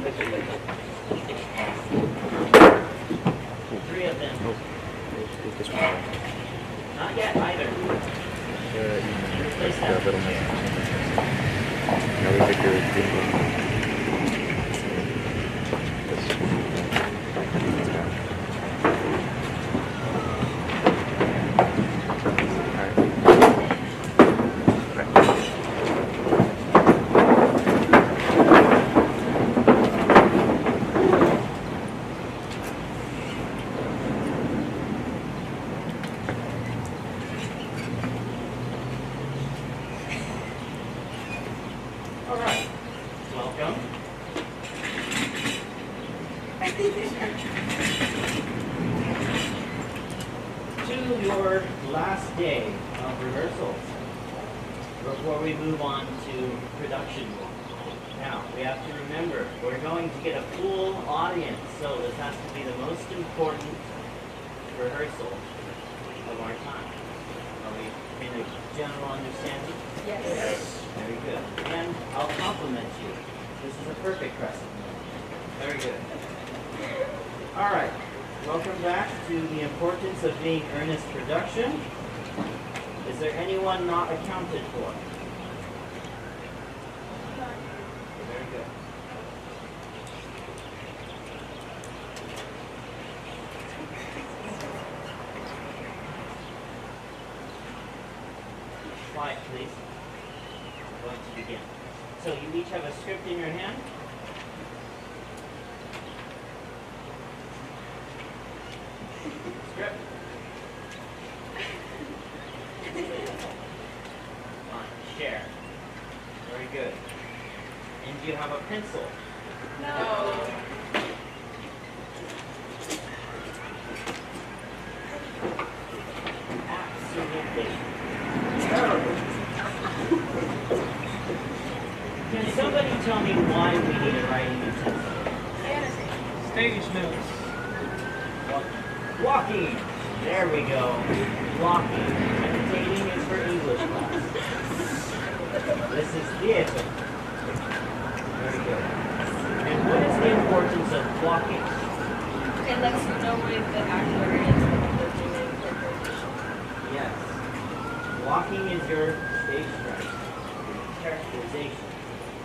Three of them. Oh, this one. Not yet either. Replace that. Little man. Now we take your green one. Of being Earnest production. Is there anyone not accounted for? Very good. Quiet, please. I'm going to begin. So you each have a script in your hand. Script. Share. Very good. And do you have a pencil? No. Absolutely. Can somebody tell me why we need a writing utensil? Stage notes. Walking. There we go. Walking. Meditating is for English class. This is theater. Very good. And what is the importance of walking? It lets you know where the actor is and what they're doing for position. Yes. Walking is your stage strike, characterization.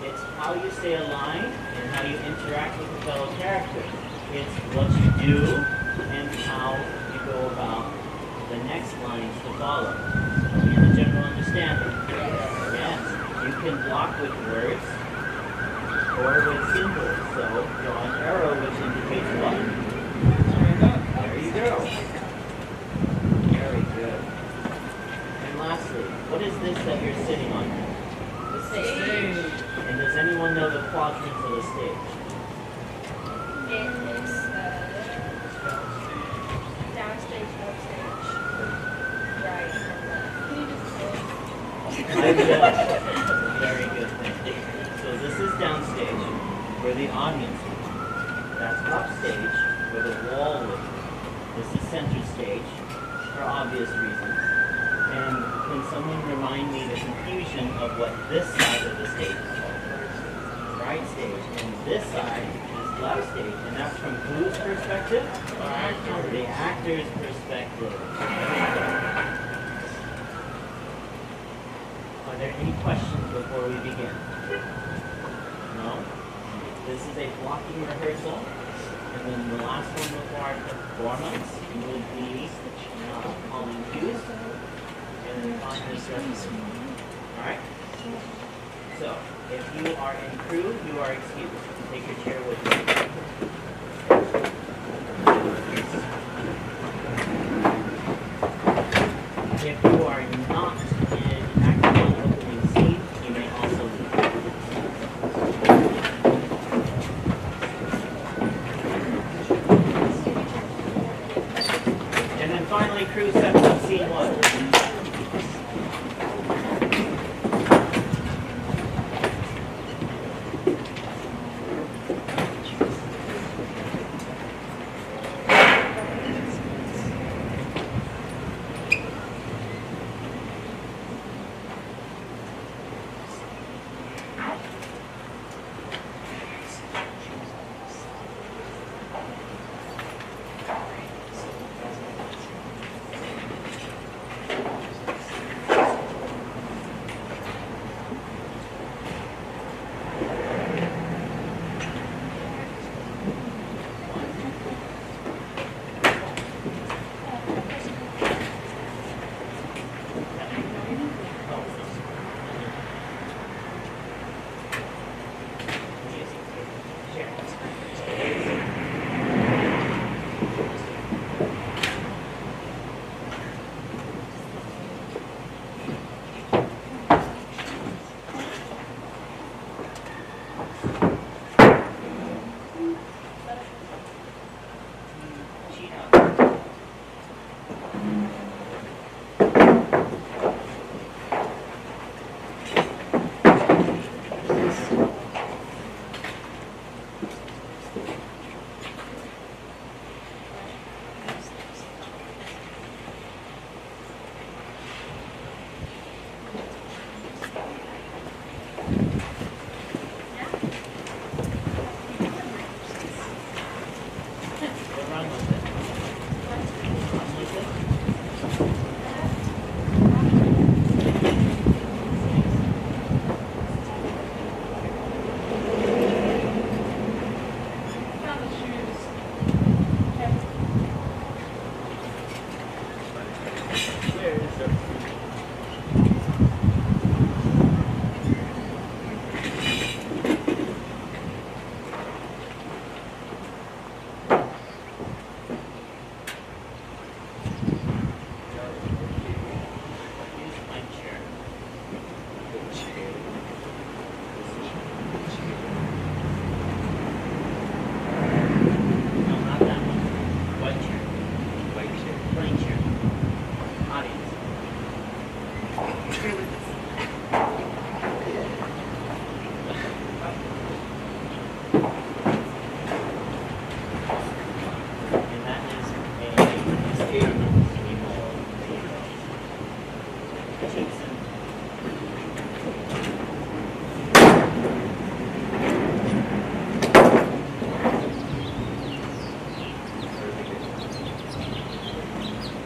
It's how you stay aligned and how you interact with the fellow characters. It's what you do and how you go about the next lines to follow. In the general understanding. Yes. You can block with words or with symbols. So draw an arrow which indicates what? There you go. Very good. And lastly, what is this that you're sitting on? The stage. And does anyone know the quadrants of the stage? It is downstage, upstage, right, and left. Can you just say? Very good thing. So this is downstage, where the audience is. That's upstage, where the wall is. This is center stage, for obvious reasons. And can someone remind me the confusion of what this side of the stage is called? Right stage. And this side is left stage. And that's from whose perspective? The actor's perspective. Are there any questions before we begin? No? This is a blocking rehearsal. And then the last one before our performance will be calling cues. And then finally dressing. Alright? So, if you are in crew, you are excused. Take your chair with you. If you are not in active opening scene, you may also leave. And then finally, crew sets up scene 1.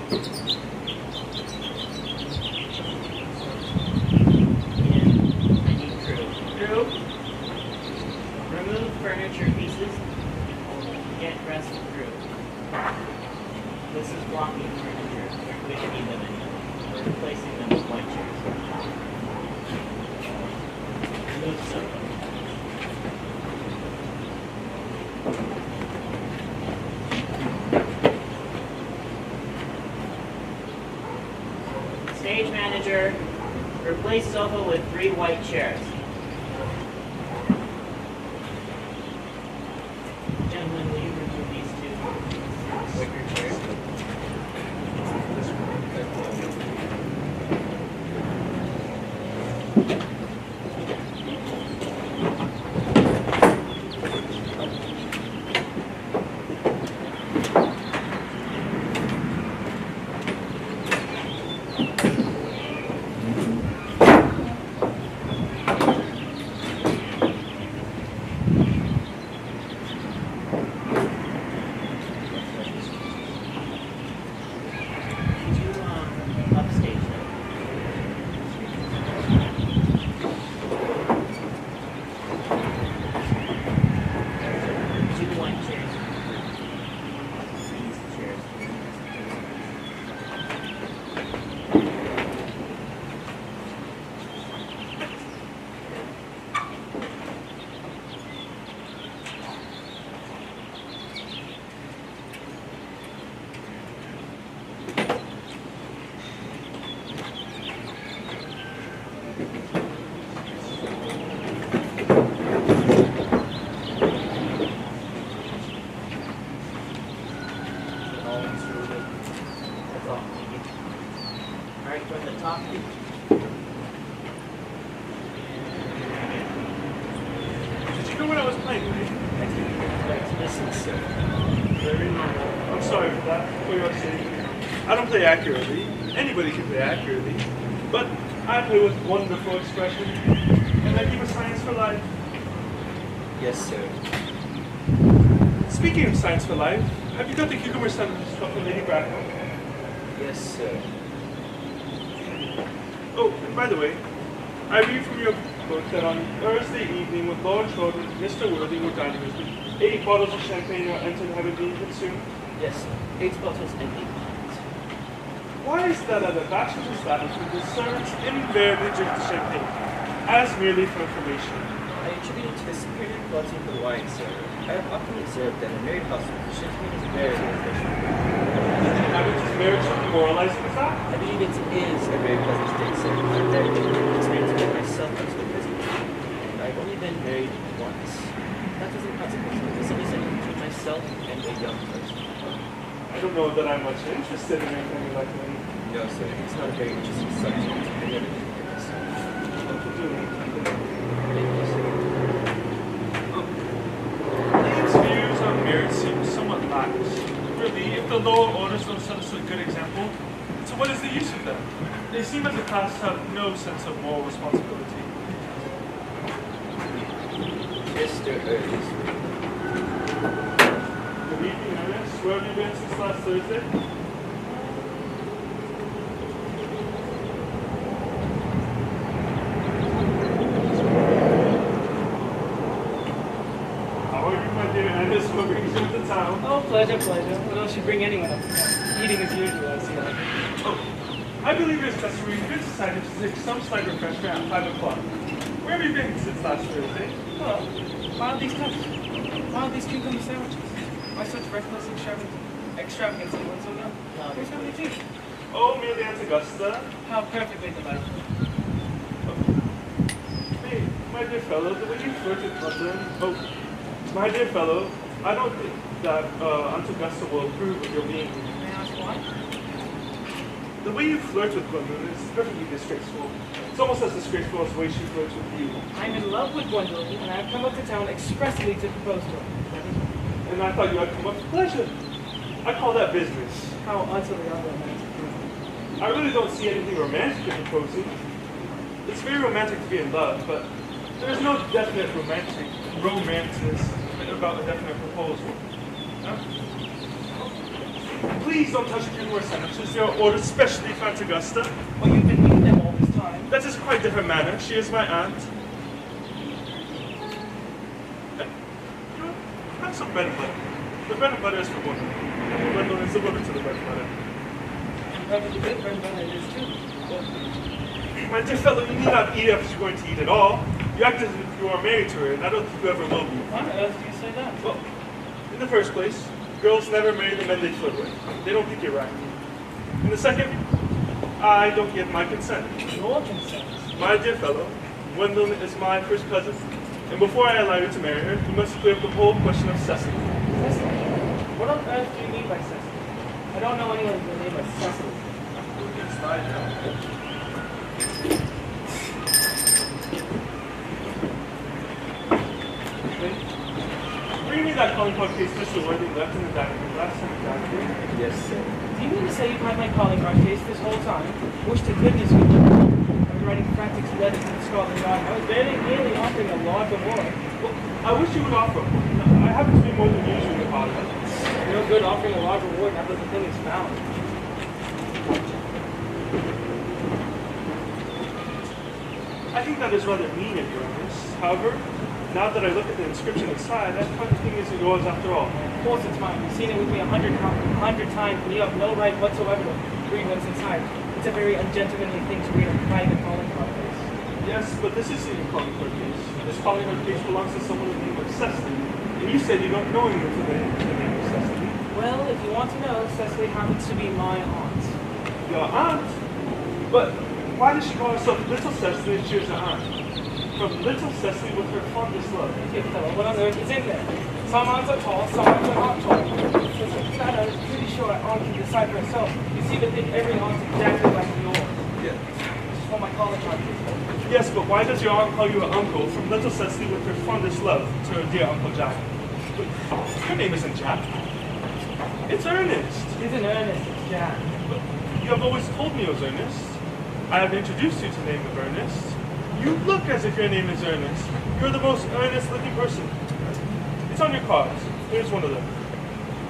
I need crew. Crew, remove furniture pieces. Get rest of crew. This is blocking furniture. We don't need them anymore. We're replacing them with white chairs. Remove sofa. Stage manager, replace sofa with 3 white chairs. Gentlemen, will you remove these 2 wicker chairs? Upstage now. 2 white chairs. These chairs. That's all. Thank you. Alright, from the top. Did you know when I was playing? Listen, sir. Very normal. I'm sorry for that. For your sake. I don't play accurately. Anybody can play accurately. But I play with wonderful expression. And I keep a science for life. Yes, sir. Speaking of science for life, have you got the cucumber sandwich stuff from Lady Bradford? Yes, sir. Oh, and by the way, I read from your book that on Thursday evening when Lord Jordan and Mr. Worthing were dining with me, 8 bottles of champagne were entered having been consumed. Yes, sir. 8 bottles and 8 pints. Why is that at a bachelor's establishment the servants invariably drink the champagne? As merely for information. I attribute it to the superior quality of the wine, sir. I have often observed that in married households, the champagne is very efficient. Now, which is marriage demoralizing the fact? I believe it is a very pleasant state, sir. I've never been experienced with myself up to the present time. And I've only been married once. That was in consequence of a misunderstanding between myself and a young person. I don't know that I'm much interested in anything like that. No, sir, it's not a very interesting subject. I never did this. What to do? Thank you, sir. These views on marriage seem somewhat lax. Really, if the lower orders don't set us a good example, so what is the use of them? They seem as a class to have no sense of moral responsibility. Mr. Ernest. Good evening, Earnest. Where have you been since last Thursday? How are you, my dear Ernest? What brings you to town? Oh, pleasure, pleasure. What else should bring anyone up to town? Eating as usual, I see. Oh, I believe it's necessary for good society to take some slight refreshment at 5 o'clock. Where have you been since last Thursday? Well, why are these cups? Why are these cucumber sandwiches? Why such reckless extravagance in one so young? Where's how many teeth? Oh, merely Aunt Augusta. How perfectly delightful. Hey, my dear fellow, the way you flirt with London. Oh, my dear fellow, I don't think that Aunt Augusta will approve of your being here. May I ask why? The way you flirt with Gwendolyn is perfectly disgraceful. It's almost as disgraceful as the way she flirts with you. I'm in love with Gwendolyn, and I have come up to town expressly to propose to her. And I thought you had come up for pleasure. I call that business. How utterly unromantic. I really don't see anything romantic in proposing. It's very romantic to be in love, but there's no definite romanticism about a definite proposal. Please don't touch cucumber sandwiches. They are ordered specially for Aunt Augusta. Well, you've been eating them all this time. That is a quite different matter. She is my aunt. Have some bread and butter. The bread and butter is for Gwendolyn. Gwendolyn is the woman to the bread and butter. Probably good bread and butter it is too. My dear fellow, you need not eat if you're going to eat at all. You act as if you are married to her, and I don't think you ever will be. Why on earth do you say that? Well, in the first place, girls never marry the men they flirt with. They don't think you're right. In the second, I don't give my consent. Your consent. My dear fellow, Gwendolyn is my first cousin, and before I allow you to marry her, you must clear up the whole question of Cecily. Cecily? What on earth do you mean by Cecily? I don't know anyone with the name of Cecily. Who can slide down? Bring me that calling card case Mr. Worthy left in the dining room last time he got here. Yes, sir. Do you mean to say you've had my calling card case this whole time? Wish to goodness you would. I've been writing frantic letters to Scotland Yard. I was very nearly offering a large reward. Well, I wish you would offer. I happen to be more than usually positive. No good offering a large reward now that the thing is found. I think that is rather mean of you, Ernest. However, now that I look at the inscription inside, that kind of thing isn't yours after all. Of course it's mine. You've seen it with me 100 times, and you have no right whatsoever to read what's inside. It's a very ungentlemanly thing to read a private calling card case. Yes, but this isn't your calling card case. This calling card case belongs to someone with the name of Cecily. And you said you don't know anyone with the name of Cecily. Well, if you want to know, Cecily happens to be my aunt. Your aunt? But why does she call herself Little Cecily if she is an aunt? From Little Cecily with her fondest love. Dear fellow, what on earth is in there? Some aunts are tall, some aunts are not tall. That I was pretty sure our aunt can decide for herself. You see, but think every aunt's exactly like yours. Yeah. This is what my calling card is. Yes, but why does your aunt call you an uncle from Little Cecily with her fondest love to her dear Uncle Jack? Your name isn't Jack. It's Ernest. It isn't Ernest, it's Jack. But you have always told me it was Ernest. I have introduced you to the name of Ernest. You look as if your name is Ernest. You're the most earnest-looking person. It's on your cards. Here's one of them.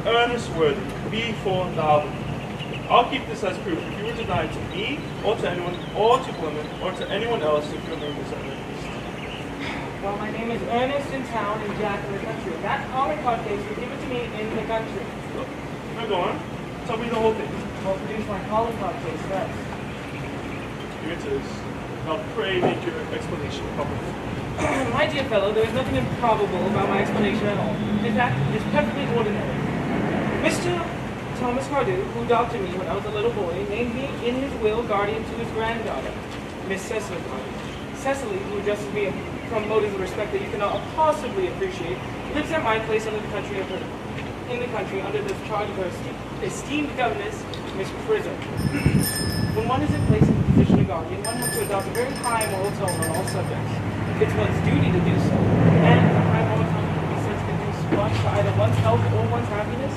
Ernest Worthy, B4 Darwin. I'll keep this as proof if you were to die to me, or to anyone, or to Clement, or to anyone else if your name is Ernest. Well, my name is Ernest in town and Jack in the country. That calling card case was given to me in the country. Now go on. Tell me the whole thing. I'll produce my calling card case first. Here it is. Now pray make your explanation public. My dear fellow, there is nothing improbable about my explanation at all. In fact, it is perfectly ordinary. Mr. Thomas Cardew, who adopted me when I was a little boy, named me in his will guardian to his granddaughter, Miss Cecily Cardew. Cecily, who addresses me from motives of respect that you cannot possibly appreciate, lives at my place in the country under the charge of her esteemed governess, Miss Prism. When one is in place in the position of guardian, one has to adopt a very high moral tone on all subjects. It's one's duty to do so, and the high moral tone can be said to conduce much to either one's health or one's happiness.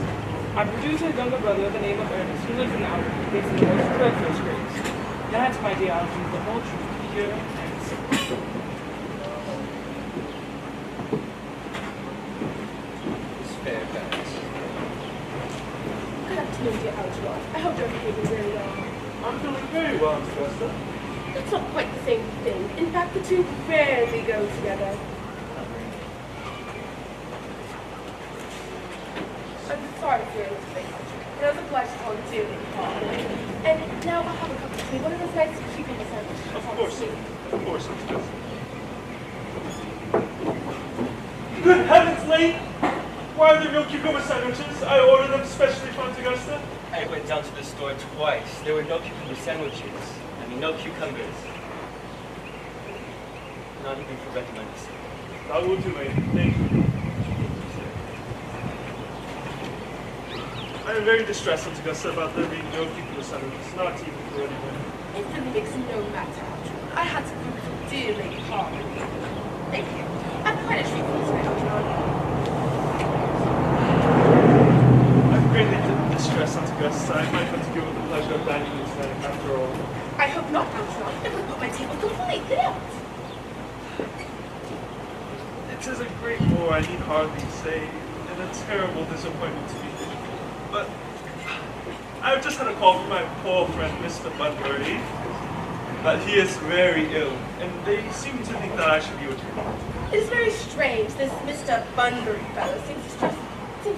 I produce a younger brother of the name of Ernest, who lives in our case in the most dreadful scrapes. That's, my dear Algie, the whole truth, pure and simple. It's fair, guys. Good afternoon, dear Algernon. I hope you're behaving very well. I'm feeling very well, Miss Augusta. It's not quite the same thing. In fact, the two rarely go together. I'm sorry for your mistake. But I was obliged to call you dearly Paul. And now I'll have a cup of tea. One of those nice cucumber sandwiches. Of course, Miss Augusta. Good heavens, Lane! Why are there no cucumber sandwiches? I ordered them specially for Aunt Augusta. I went down to the store twice. There were no cucumber sandwiches. I mean, no cucumbers. Not even for recommended. That will do, Lane. Thank you. I am very distressed, Aunt Augusta, about there being no cucumber sandwiches, not even for anyone. It really makes no matter, Algernon. I had to cook for dear Lady Harmon. Thank you. I've quite a treat for you tonight, Algernon. I'm greatly distressed, Aunt Augusta. I might have to give it the pleasure of dining with tonight, after all. I hope not, Algernon. It would put my table completely out. It is a great bore, I need hardly say, and a terrible disappointment to me. But I've just had a call from my poor friend, Mr. Bunbury, that he is very ill, and they seem to think that I should be with him. It is very strange. This Mr. Bunbury fellow seems to suffer from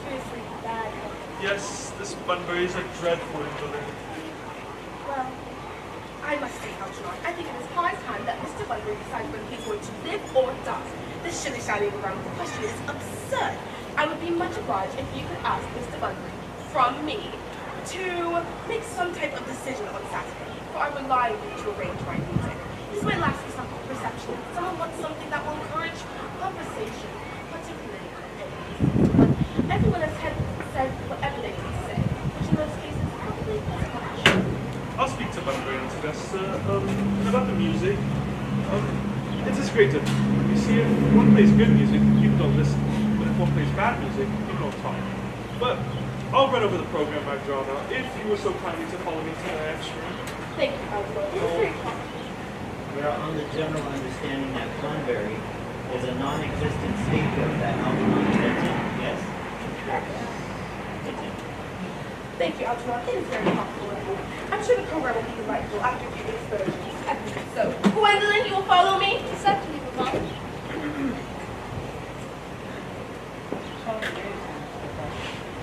seriously bad health. Yes, this Bunbury is a dreadful invalid. Well, I must say, Algernon, I think it is high time that Mr. Bunbury decides whether he's going to live or die. This shilly-shallying around the question is absurd. I would be much obliged if you could ask Mr. Bunbury, from me, to make some type of decision on Saturday, for I rely on you to arrange my music. This might last for some perception. Someone wants something that will encourage conversation, particularly but everyone has said whatever they can say, which in most cases probably isn't much. I'll speak to Bunbury and suggest, about the music. It is great to, you see, if one plays good music, people don't listen. But if one plays bad music, people don't talk. But I'll run over the program I've drawn out, if you were so kindly to follow me to the next room. Thank you, Algernon. It was very kind. We are on the general understanding that Bunbury is a non-existent scapegoat that Algernon fits in. Yes? Fits in. Thank you, Algernon. It is very helpful. I'm sure the program will be delightful after a few exposures. So, Gwendolyn, you will follow me? Certainly, Mamma.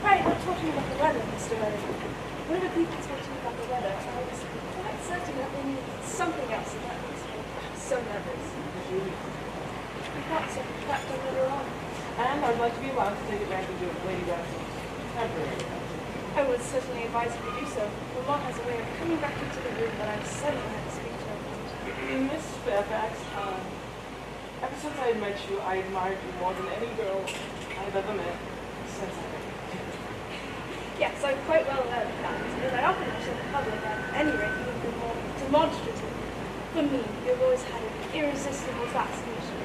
Right, we're talking about the weather, Mr. Redding. One of the people talking about the weather, I was quite certain that they needed something else in that musical. I was so nervous. I thought so, but later on. And I'd like to be allowed to take advantage of Lady Daphne's temporary absence. I would certainly advise you to do so. Mamma has a way of coming back into the room that I'm suddenly had to speak to her. Miss Fairfax, ever since I met you, I admired you more than any girl I've ever met since I met you. Yes, I'm quite well aware of that, and I often show the public at any rate you have been more demonstrative. For me, you've always had an irresistible fascination.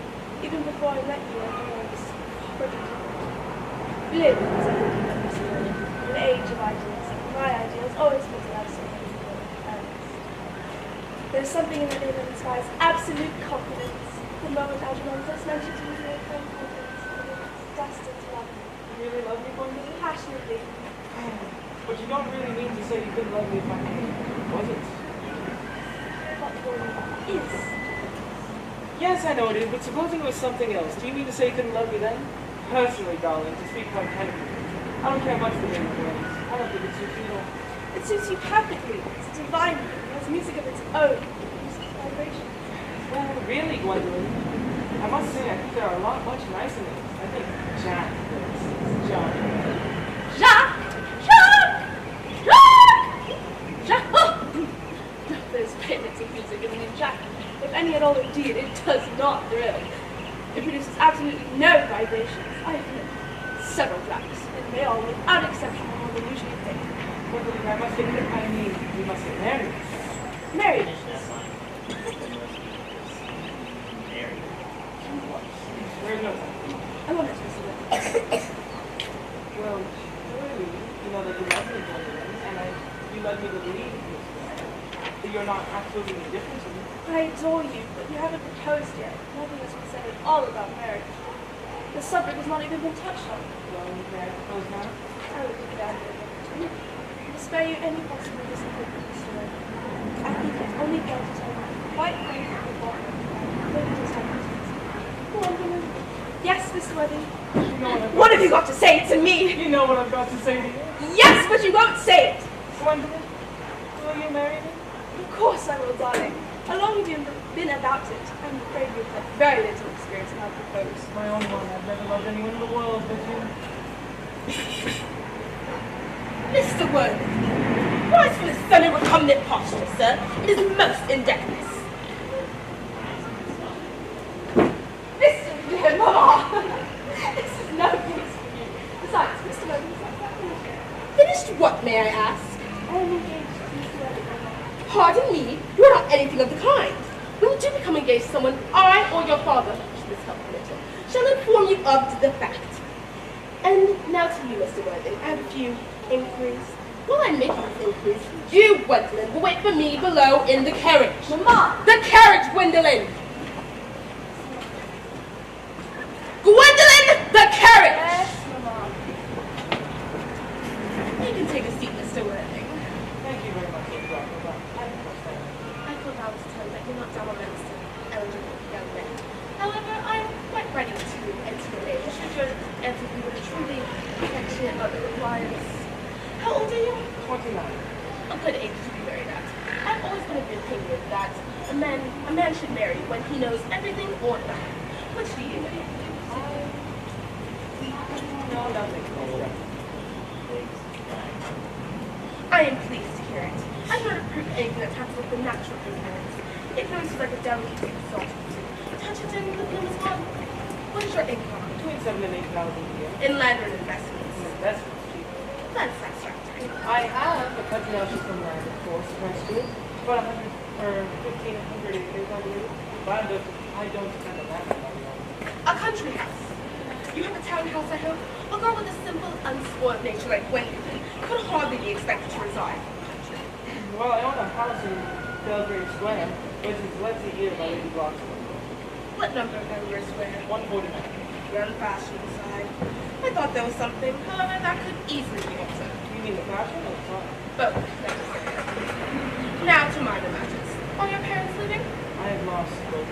Even before I met you, I knew I was perfect. We live in an age of ideals, and my ideals always put it out so many people in Earnest. There's something in the name that inspires absolute confidence. The moment Algernon first mentioned to me your confidence, I was destined to love you. You really love me, Gwendolyn? Passionately. But you don't really mean to say you couldn't love me if I wasn't. What for me is. Yes, I know it is, but supposing it was something else, do you mean to say you couldn't love me then? Personally, darling, to speak quite candidly, I don't care much for the ways. I don't think it suits you at all. It suits you perfectly. It's divine. It has music of its own. Music vibration. Well, really, Gwendolyn, I must say I think there are a lot much nicer names. I think Jack, for instance. John. Jacques! Jacques! Jacques! Jacques! Oh! There's bits of music in the name Jacques. If any at all, indeed, it does not thrill. It produces absolutely no vibrations. I have heard several Jacques, and they all, without exception, are more than usually paid. Gwendolyn, I must admit, I mean, we must get married. Married. Finish that line. Mary. Where's no I want to listen to it. Well, surely, you know that you love me, Gwendolyn, and you let me believe that you're not absolutely indifferent to me. I adore you, but you haven't proposed yet. Nothing has been said at all about marriage. The subject has not even been touched on. Well, may I propose now? I would take it out of it. To spare you any possible disappointment, Mr. Wade. I think it's only fair to tell you quite frankly beforehand. Maybe just have to go on, woman. Yes, Mr. Worthing. You know What have you got to say to me? You know what I've got to say to you. Yes, but you won't say it. Gwendolyn, will you marry me? Of course I will, darling. How long have you been about it? I'm afraid you've had very little experience in how to propose. My own one. I've never loved anyone in the world but you. Mr. Worthing, rise from this semi-recumbent posture, sir. It is most indecorous. Mr. Dear Mamma, this is no place for you. Besides, Mr. Worthing is not that finished. Finished what, may I ask? I am engaged to Mr. Worthing. Pardon me, you are not anything of the kind. When you do become engaged to someone, I or your father, should this help a little, shall inform you of the fact. And now to you, Mr. Worthing, I have a few inquiries. While I'm making these inquiries, you, Gwendolyn, will wait for me below in the carriage. Mamma! The carriage, Gwendolyn! Gwendolyn, the carriage! Yes, Mamma. You can take a seat, Mr. answers me what a truly affectionate mother requires. How old are you? 29. A good age to be married at. I've always been of the opinion that a man should marry when he knows everything or nothing. Which do you think? No, nothing. I am pleased to hear it. I've not approved anything that tackles with the natural ignorance. Ignorance is like a delicate salt. Touch it and lithium is gone. What is your income? Between 7,000 and 8,000 a year. In land or investments? Investments, cheap. That's satisfactory. I have a cousin out from land, of course, rescue. About 100 or 1,500 acres, I believe. But I don't depend on that money. A country house. You have a townhouse, I hope? A girl with a simple, unspoiled nature like Gwendolyn could hardly be expected to reside in the country. Well, I own a house in Belgrade Square, which is less a year by Lady Bloxwood. What number of Belgrade Square? 149. The unfashionable side. I thought there was something, however, that could easily be altered. You mean the fashion or the size? Both necessary. Now to minor matters. Are your parents living? I have lost both.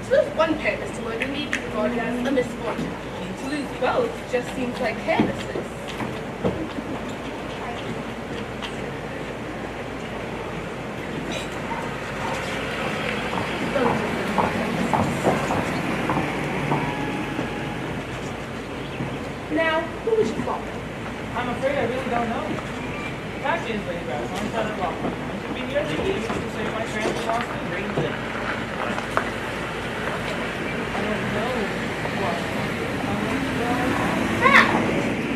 To lose one parent, Mr. Worthing, may be regarded as a misfortune. To lose both just seems like carelessness. Now, who was your father? I'm afraid I really don't know. The fact is, Lady Brass, I'm trying to block my mind. To be here to leave to save my friends from lost in Greenton. I don't know what.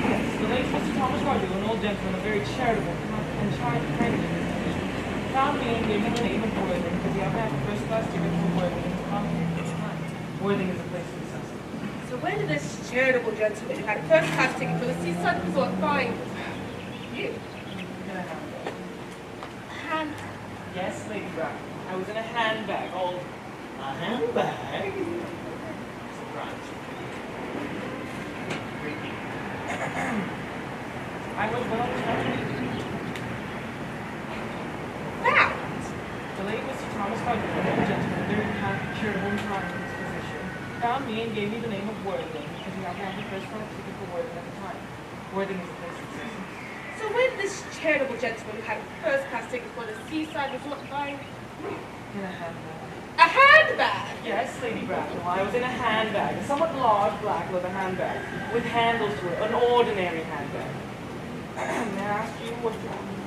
Yes, the late Mr. Thomas Cardew, an old gentleman, a very charitable and kindly individual, found me and gave me the name of Worthing because he happened to have a first-class ticket for Worthing in his pocket at the time. Worthing is a place of necessity. So where did this charitable gentleman who had a first-class ticket for the seaside resort find you? In a handbag. And Yes, Lady Brass. I was in a handbag, all A handbag? Surprise. I was well trained. that. The late Mr. Thomas Cardew, an old gentleman, very charitable and kind in his position, found me and gave me the name of Worthing, because he happened to have the first class ticket for Worthing at the time. Worthing is a place of existence. So where did this charitable gentleman who had a first-class ticket for the seaside resort find you? In a handbag. A handbag! Yes, Lady Bracknell, I was in a handbag, a somewhat large black leather handbag, with handles to it, an ordinary handbag. May I ask you what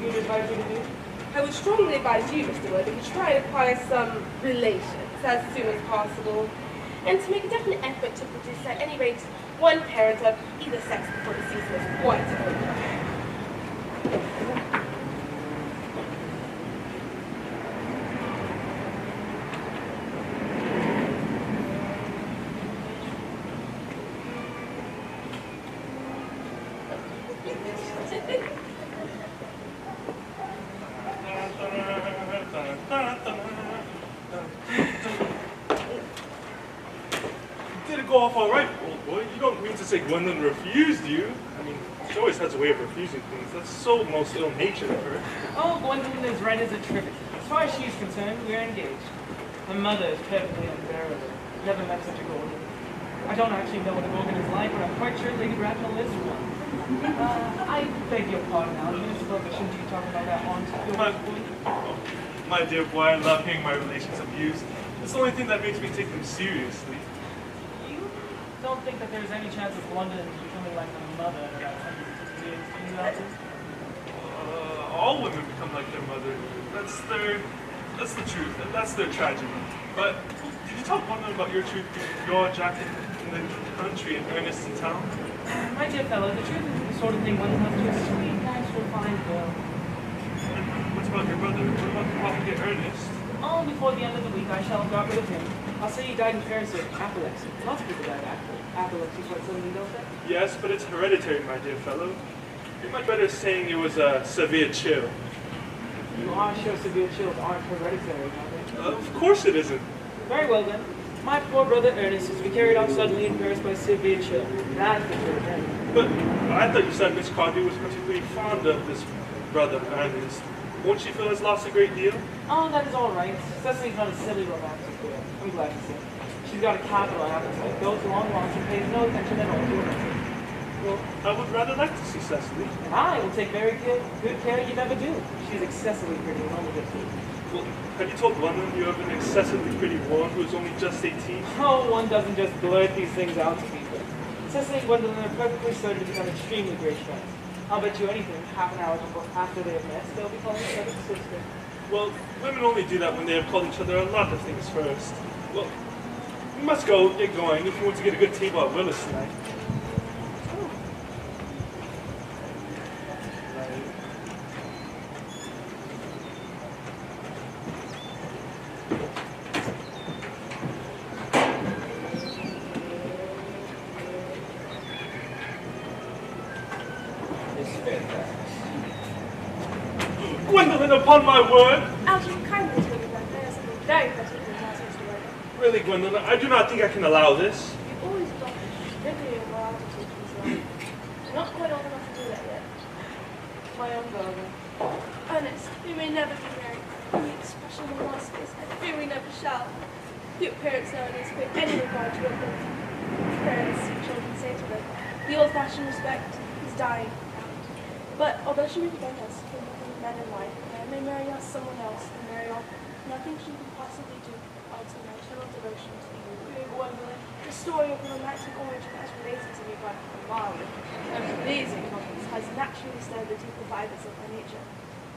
you'd advise me to do? I would strongly advise you, Mr. Worthing, to try and acquire some relations as soon as possible, and to make a definite effort to produce at any rate one parent of either sex before the season is quite over. Did it go off all right, old boy? You don't mean to say Gwendolyn refused you? I mean, she always has a way of refusing things. That's so most ill-natured of her. Oh, Gwendolyn is right as a trivet. As far as she's concerned, we're engaged. Her mother is perfectly unbearable. Never met such a Gorgon. I don't actually know what a Gorgon is like, but I'm quite sure Lady Bracknell is one. I beg your pardon, Alvin. Shouldn't you talk about that on My dear boy, I love hearing my relations abused. It's the only thing that makes me take them seriously. You don't think that there's any chance of Gwendolyn becoming like her mother in about 150 years, do you, Alvin? All women become like their mother. That's the truth. That's their tragedy. But did you tell Gwendolyn about your truth, your jacket in the country and Earnest in town? My dear fellow, the truth is the sort of thing one comes to a sweet, nice, refined girl. And what about your brother? What about the profligate Earnest? Oh, before the end of the week, I shall have got rid of him. I'll say he died in Paris of apoplexy. Lots of people die of apoplexy, what suddenly don't they? Yes, but it's hereditary, my dear fellow. You're much better saying it was a severe chill. You are sure severe chills aren't hereditary, are they? Of course it isn't. Very well then. My poor brother Ernest is to be carried off suddenly in Paris by severe chill. That's the truth, then. But I thought you said Miss Cardew was particularly fond of this brother Ernest. Won't she feel has lost a great deal? Oh, that is all right. Cecily's not a silly romantic girl. I'm glad to see. She's got a capital appetite, goes long walks, and pays no attention at all to her. I would rather like to see Cecily. And I will take very good care you never do. She's excessively pretty and only just 18. Well, have you told Gwendolyn you have an excessively pretty ward who is only just 18? Oh, one doesn't just blurt these things out to people. Cecily and Gwendolyn are perfectly certain to become extremely great friends. I'll bet you anything, half an hour after they have met, they'll be calling each other sister. Well, women only do that when they have called each other a lot of things first. Well, you must go, get going, if you want to get a good table at Willis tonight. Gwendolyn, upon my word! Algy, kindly tell me that there is something very particular about Mr. Wendell. Really, Gwendolyn, I do not think I can allow this. You've always got strictly a morality to control. You're not quite old enough to do that yet. My own darling. Ernest, we may never be married. The expression on our face, I fear we never shall. Few parents nowadays pay any regard to what their parents' children say to them. The old-fashioned respect is dying out. But although she may prevent us from becoming man and wife, and I may marry us someone else and marry off, nothing she can possibly do alter my eternal devotion to you. Dear Gwendolyn, the story of the romantic origin as related to me by Marley and amazing couples has naturally stirred the deeper fibers of my nature.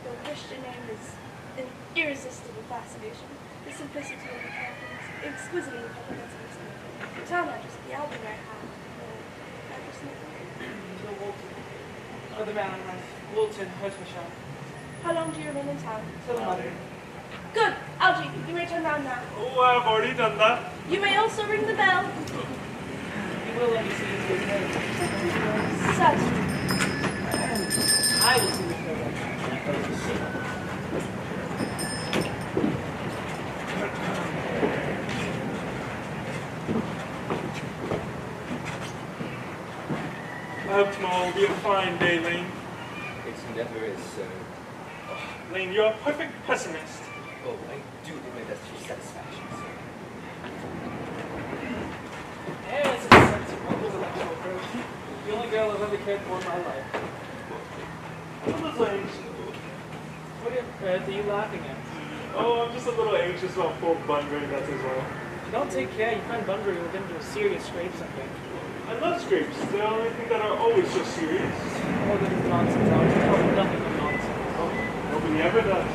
The Christian name is an irresistible fascination. The simplicity of the characters, exquisitely comprehensive. The town address, the album I have, address To Walton. Other man on my Walton, Hertfordshire. How long do you remain in town? Till Monday. Good! Algy, you may turn round now. Oh, I've already done that. You may also ring the bell. You will let me see you good name. Certainly. I will see you good I hope tomorrow will be a fine day, Lane. It never is, sir. Lane, you're a perfect pessimist. Oh, I do do my best for satisfaction, sir. Yes, it's a sensible, intellectual girl. The only girl I've ever cared for in my life. Lane. What on earth are you laughing at? Oh, I'm just a little anxious about poor Bunbury, that's as well. If you don't take care, your friend Bunbury will get into a serious scrape someday. I love scrapes. They're the only thing that are always so serious. Oh, that is nonsense, Alex. You know nothing but nonsense. Oh, nobody ever does.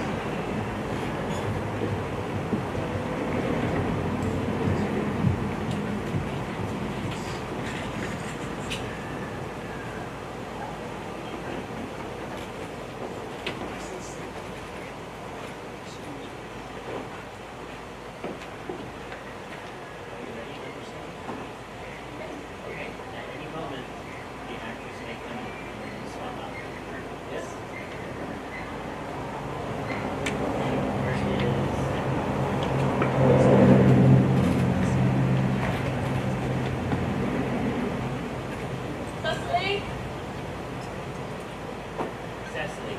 Okay, at any moment, the actors make them swap out. Yes? Cecily? Cecily.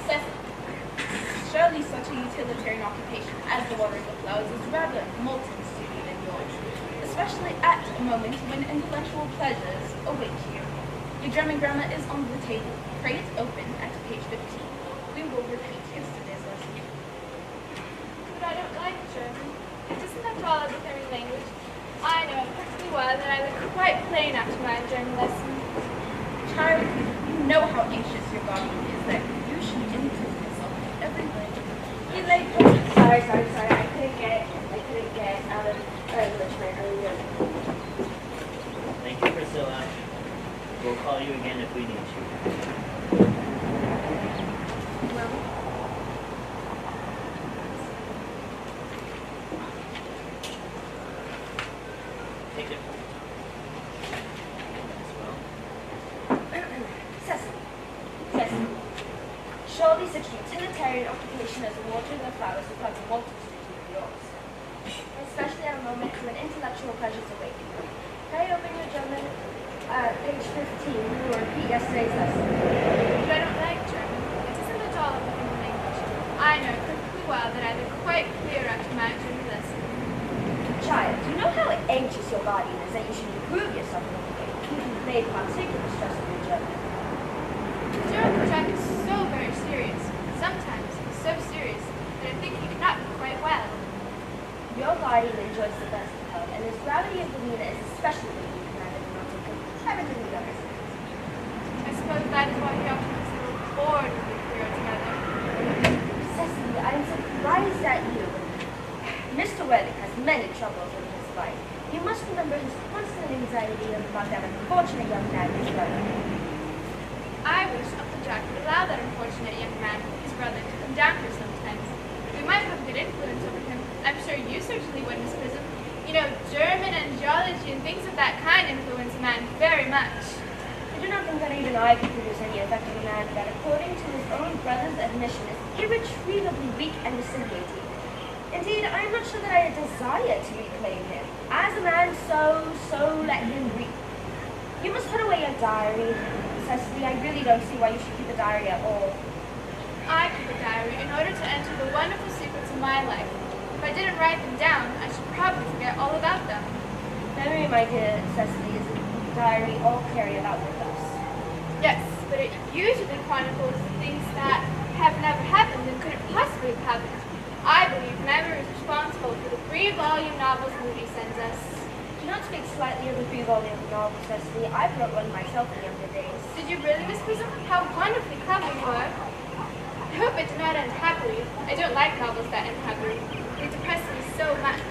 Cecily. Surely such a utilitarian occupation as the watering of flowers is rather multi-studied than yours, especially at a moment when intellectual pleasures await you. Your German grammar is on the table. Pray it open at page 15. We will repeat yesterday's lesson. But I don't like German. Isn't that all a becoming language? I know perfectly well that I look quite plain after my German lesson. Child, you know how anxious your guardian is that you should improve yourself in every way. He like Sorry. I couldn't get out of English my earlier. Thank you, Priscilla. We'll call you again if we need you. Well, Take it. As well. Cecily. Surely such a utilitarian occupation as watering the flowers requires a multitude of yours, especially at a moment when intellectual pleasures await you. Pray open your German, page 15. We will repeat yesterday's lesson. But I don't like German. It isn't at all a becoming language. I know perfectly well that I look quite clear after my German lesson. Child, you know how anxious your guardian is that you should improve yourself in the game. You can lay particular stress on your German. The German project is so very serious. Sometimes so serious that I think he cannot be quite well. Your guardian enjoys the best of health, and his gravity of demeanor is especially when you command him not to comparatively understand. I suppose that is why he often looks a little bored with the three are together. Cecily, I am surprised at you. Mr. Worthing has many troubles in his life. You must remember his constant anxiety about that unfortunate young man, his brother. I wish Uncle Jack would allow that unfortunate young man, his brother, to come down here sometimes. We might have a good influence over him. I'm sure you certainly would, Miss Prism. You know, German and geology and things of that kind influence a man very much. I do not think that even I could produce any effect on a man that, according to his own brother's admission, is irretrievably weak and disintegrating. Indeed, I am not sure that I desire to reclaim him. As a man, so let him reap. You must put away your diary. Cecily, I really don't see why you should keep a diary at all. I keep a diary in order to enter the wonderful secrets of my life. If I didn't write them down, I should probably forget all about them. Memory, my dear Cecily, is a diary all carry about with us. Yes, but it usually chronicles the things that have never happened and couldn't possibly have happened. I believe memory is responsible for the 3-volume novels Moody sends us. Do not speak slightly of the 3-volume novel, Cecily. I wrote one myself in younger days. Did you really, Miss Prism? How wonderfully clever you are. I hope it did not end happily. I don't like novels that end happily. They depress me so much.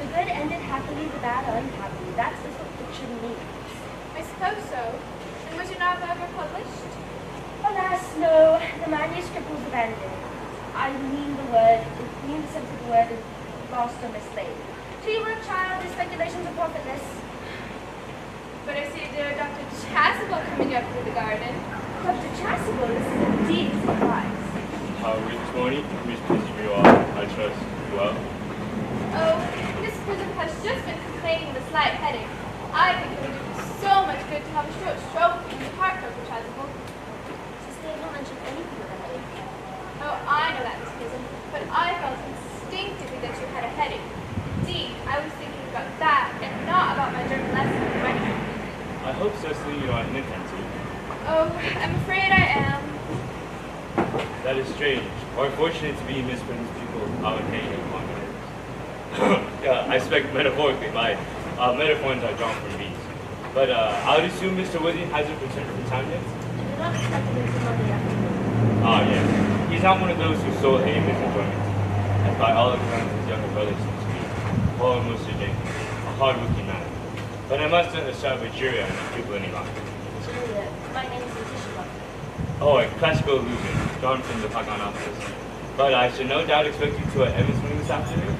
The good ended happily, the bad unhappily. That's just what fiction means. I suppose so. And was your novel ever published? Alas, no. The manuscript was abandoned. I mean the sense of the word is lost or mislaid. To you, child, the speculations are profitless. But I see dear Dr. Chasuble coming up through the garden. Dr. Chasuble, this is indeed a surprise. How are we this morning? Miss Prism, you are, I trust, well. Oh, Miss Prism has just been complaining of a slight headache. I think it would do so much good to have a short stroll in the park, Dr. Chasuble. Sister, you don't mention anything about it. Oh, I know that, Miss Prism, but I felt instinctively that you had a headache. Indeed, I was thinking about that and not about my German lesson right now. I hope, Cecily, you are inattentive. Oh, I'm afraid I am. That is strange. Or fortunate to be Miss Prism's pupil, I would hate you upon her. I speak metaphorically. My metaphors are drawn from bees. But I would assume Mr. William hasn't returned from town yet? I do not expect him until Monday afternoon. Ah, yes. He's not one of those whose sole aim is enjoyment. As by all accounts, his younger brother seems to be, poor Mr. Jenkins, a hard-working man. But I must start with Julia and his pupil any longer. Julia, my name is Letitia. Oh, a classical illusion, drawn from the Pagan office. But I should no doubt expect you to Evanston this afternoon.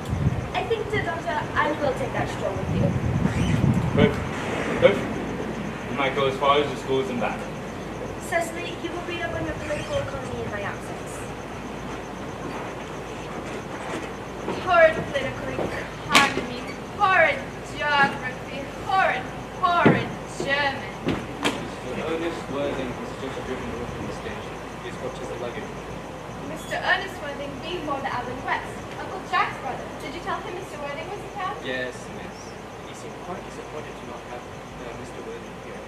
I think, Doctor, I will take that stroll with you. Perfect. Perfect. You might go as far as the schools and back. Cecily, you will read up on your political economy in my absence. Horrid political economy, horrid geography, horrid German. When Earnest Worthing has just driven away from the station, he's got his luggage. Mr. Ernest Worthing before the Allen West, Uncle Jack's brother. Did you tell him Mr. Worthing was in town? Yes, miss. He seemed quite disappointed to not have Mr. Worthing here.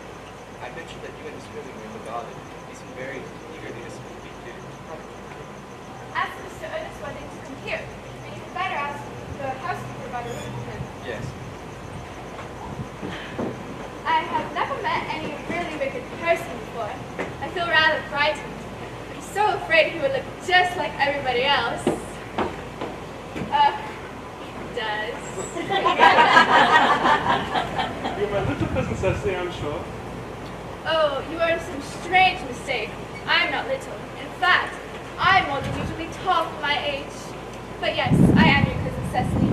I mentioned that you and Miss Worthing were in the garden. He seemed very eagerly to speak to you. Ask Mr. Ernest Worthing to come here, and you had better ask the housekeeper about a room for him. Yes. I have never met any really wicked person before. I feel rather frightened. I'm so afraid he would look just like everybody else. Does. You're my little cousin Cecily, I'm sure. Oh, you are in some strange mistake. I'm not little. In fact, I'm more than usually tall for my age. But yes, I am your cousin Cecily.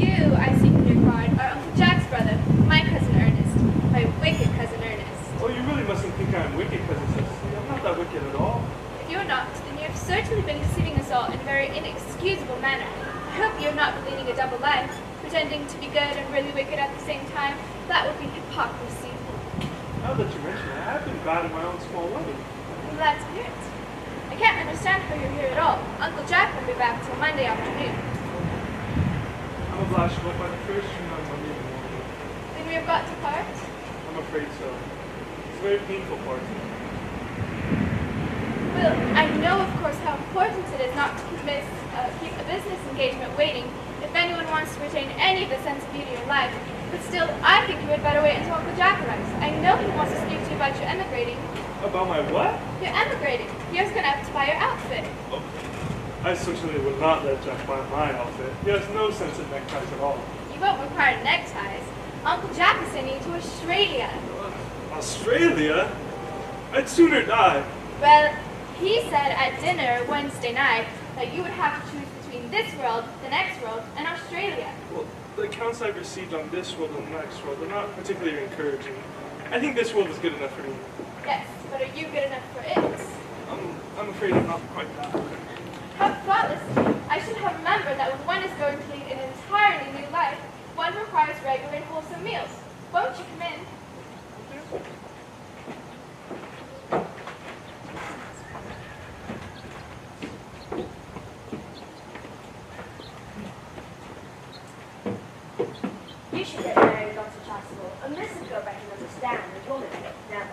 You, I see from your card, are Uncle Jack's brother, my cousin Ernest, my wicked cousin Ernest. Oh, you really mustn't think I'm wicked, cousin Cecily. I'm not that wicked at all. If you're not, then you have certainly been deceiving us all in a very inexcusable manner. I hope you're not leading a double life, pretending to be good and really wicked at the same time. That would be hypocrisy. Now that you mention it, I've been bad in my own small way. I'm glad to hear it. I can't understand how you're here at all. Uncle Jack won't be back till Monday afternoon. I'm obliged to work by the first train on Monday in the morning. Then we have got to part? I'm afraid so. It's a very painful part. Well, I know, of course, how important it is not to keep a business engagement waiting if anyone wants to retain any of the sense of beauty in life. But still, I think you had better wait until Uncle Jack arrives. I know he wants to speak to you about your emigrating. About my what? You're emigrating. He was going to have to buy your outfit. Oh, I certainly would not let Jack buy my outfit. He has no sense of neckties at all. You won't require neckties. Uncle Jack is sending you to Australia. Australia? I'd sooner die. Well, he said at dinner Wednesday night that you would have to choose between this world, the next world, and Australia. Well, the accounts I've received on this world and the next world are not particularly encouraging. I think this world is good enough for me. Yes, but are you good enough for it? I'm afraid I'm not quite that. How thoughtless. I should have remembered that when one is going to lead an entirely new life, one requires regular and wholesome meals. Won't you come in? You should get married, Dr. Chasuble. A Mrs. Gobe can understand, and woman never.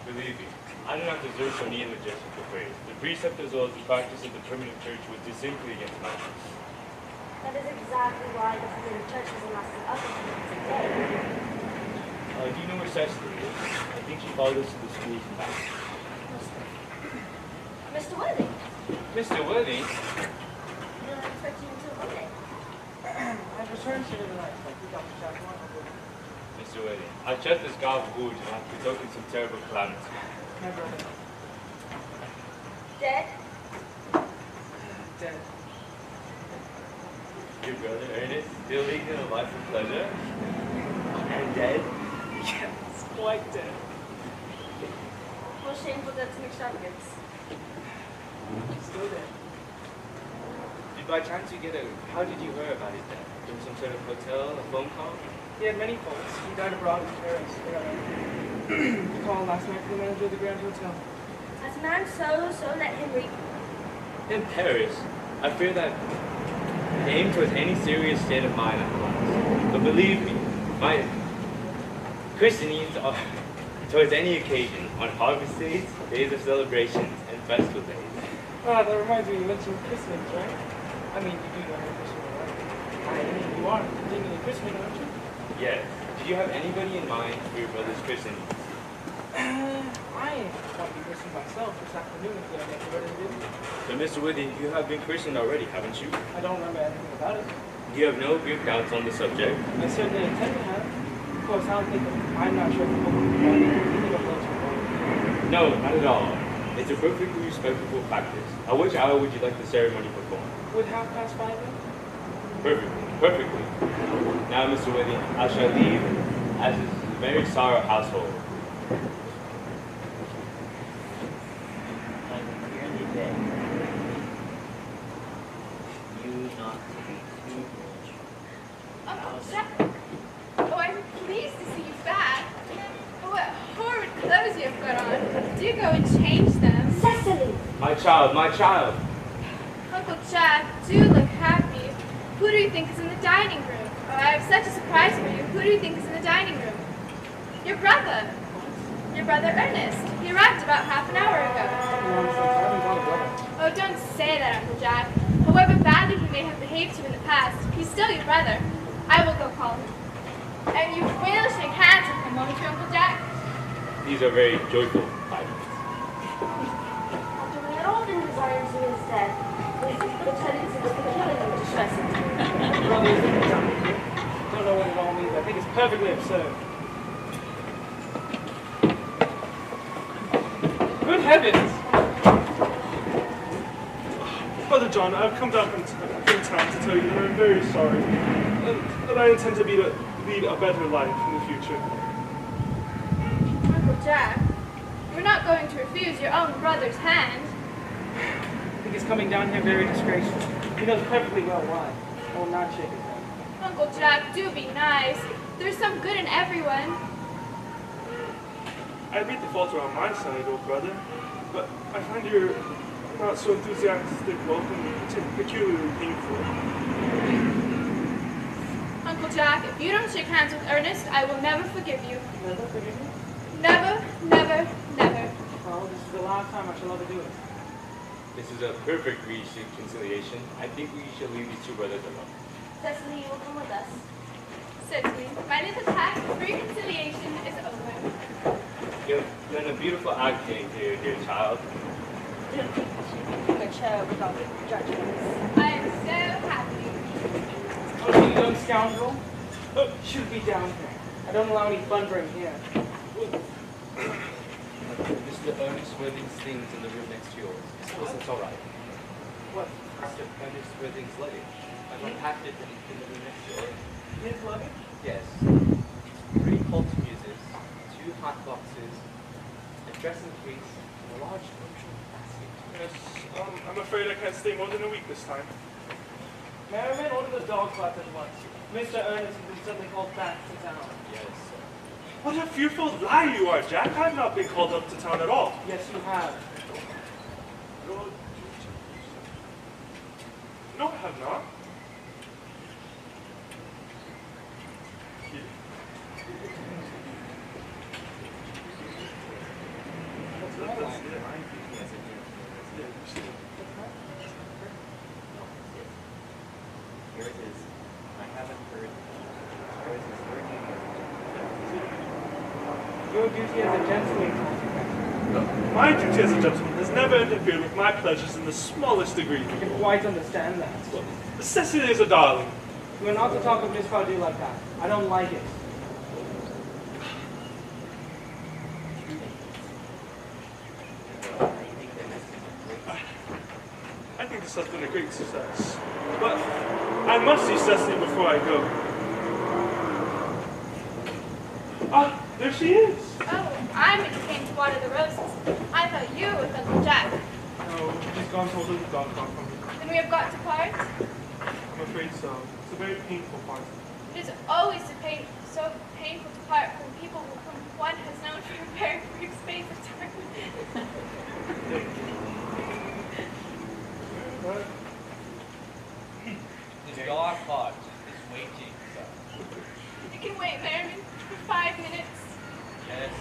Believe me, I do not deserve so neat and majestical praise. The precept as well as the practice of the primitive church was distinctly against my will. That is exactly why the primitive church has lasted up until today. Do you know where Cecily is? I think she followed us to the schools and back. Mr. Worthing, Mr. Worthing? you're not expecting him until Monday. I've returned here tonight, like you, Dr. Chapman. Mr. Worthing, I checked this God of Wood and I've predicted some terrible calamity. My brother. Dead? Dead. Your brother Ernest, still leading a life of pleasure? And dead? Yes, quite dead. More shameful death and extravagance. Still dead. Did by chance you get a... How did you hear about his death? From some sort of hotel, a phone call? He had many faults. He died abroad in Paris. The call last night from the manager of the Grand Hotel. As a man sows, so let him reap. In Paris, I fear that it aimed towards any serious state of mind at once. But believe me, my Christian needs are towards any occasion, on harvest days, days of celebrations, and festival days. Ah, that reminds me, you mentioned christenings, right? I mean, you do know how christening, right? I mean, you are continually christening, aren't you? Yes. Did you have anybody in mind for your brother's christening? I want to be christened myself this afternoon if you have anything better to do. So, Mr. Woody, you have been christened already, haven't you? I don't remember anything about it. You have no Greek doubts on the subject? I certainly intend to have. Of course, I don't think I'm not sure if the book will be anything of those who No, not at all. It's a perfectly respectable practice. At which hour would you like the ceremony performed? Would 5:30 then? Perfectly, perfectly. Now, Mr. Woody, I shall leave, as is a very sorrow household. I clearly beg you not to be too rich. Uncle Jack. Oh, I'm pleased to see you back. Oh, what horrid clothes you have got on. Do go and change them. Cecily! My child, my child. Uncle Jack, do look happy. Who do you think is in the dining room? Oh, I have such a surprise for you. Who do you think is in the dining room? Your brother. Your brother Ernest. He arrived about half an hour ago. Oh, don't say that, Uncle Jack. However badly he may have behaved to you in the past, he's still your brother. I will go call him. And you will shake hands with him, won't you, Uncle Jack? These are very joyful tidings. After we had all been desired to instead, we think the tendency was peculiarly distressing. Brothers, don't know what it all means. I think it's perfectly absurd. Good heavens! Brother John, I've come down from town to tell you that I'm very sorry, and that I intend to lead a better life in the future. Uncle Jack, you're not going to refuse your own brother's hand. I think his coming down here very disgraceful. He knows perfectly well why. I will not shake his hand. Uncle Jack, do be nice. There's some good in everyone. I admit the faults are on my side, old brother, but I find your not so enthusiastic welcome peculiarly painful. Uncle Jack, if you don't shake hands with Ernest, I will never forgive you. Never forgive me? Never, never, never. Well, this is the last time I shall ever do it. This is a perfect reconciliation. I think we should leave these two brothers alone. Cecily, you will come with us. Certainly, my little task of reconciliation is over. You've done a beautiful acting here, dear child. I don't think we should be keeping a chair without judgments. I am so happy. Oh, you young scoundrel. Oh, should be down here. I don't allow any thundering here. Mr. Earnest Worthing's things in the room next to yours. Suppose it's all right. What? Mr. Ernest Worthing's luggage. I've unpacked it in the room next to yours. His luggage? Yes. 3 Colt fuses, 2 hot boxes, a dressing case, and a large neutral basket. Yes, I'm afraid I can't stay more than a week this time. Merriman, order the dog cloth at once. Mr. Ernest has been suddenly called back to town. Yes, sir. What a fearful lie you are, Jack. I've not been called up to town at all. Yes, you have. No, I have not. Here it is. I haven't heard. Yours is working. Your duty as a gentleman. No, my duty as a gentleman has never interfered with my pleasures in the smallest degree. I can quite understand that. Cecily is a darling. You are not to talk of Miss Cardew like that. I don't like it. I think this has been a great success. But I must see Cecily before I go. Ah, there she is. Oh, I meant you came to water the roses. I thought you were with Uncle Jack. No, she's gone totally gone from me. Then we have got to part. I'm afraid so. It's a very painful part. It is always so painful to part from people whom one has known for a very brief space of time. What? The dog cart is waiting, sir. You can wait, Merriman, for 5 minutes. Yes.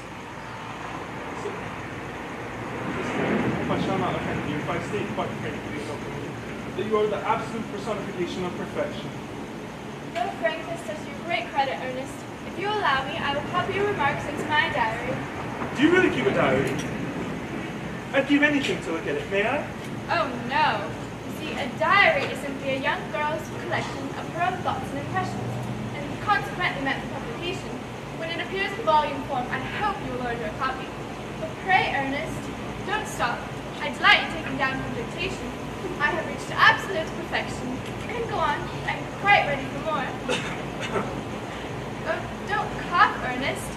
If I shall not offend you, if I state quite frankly, that you are the absolute personification of perfection. No frankness does you great credit, Ernest. If you allow me, I will copy your remarks into my diary. Do you really keep a diary? I'd give anything to look at it, may I? Oh, no. You see, a diary is simply a young girl's collection of her own thoughts and impressions, and consequently meant for publication. When it appears in volume form, I hope you will order a copy. But pray, Ernest, don't stop. I delight in taking down from dictation. I have reached absolute perfection. You can go on. I'm quite ready for more. Oh, don't cough, Ernest.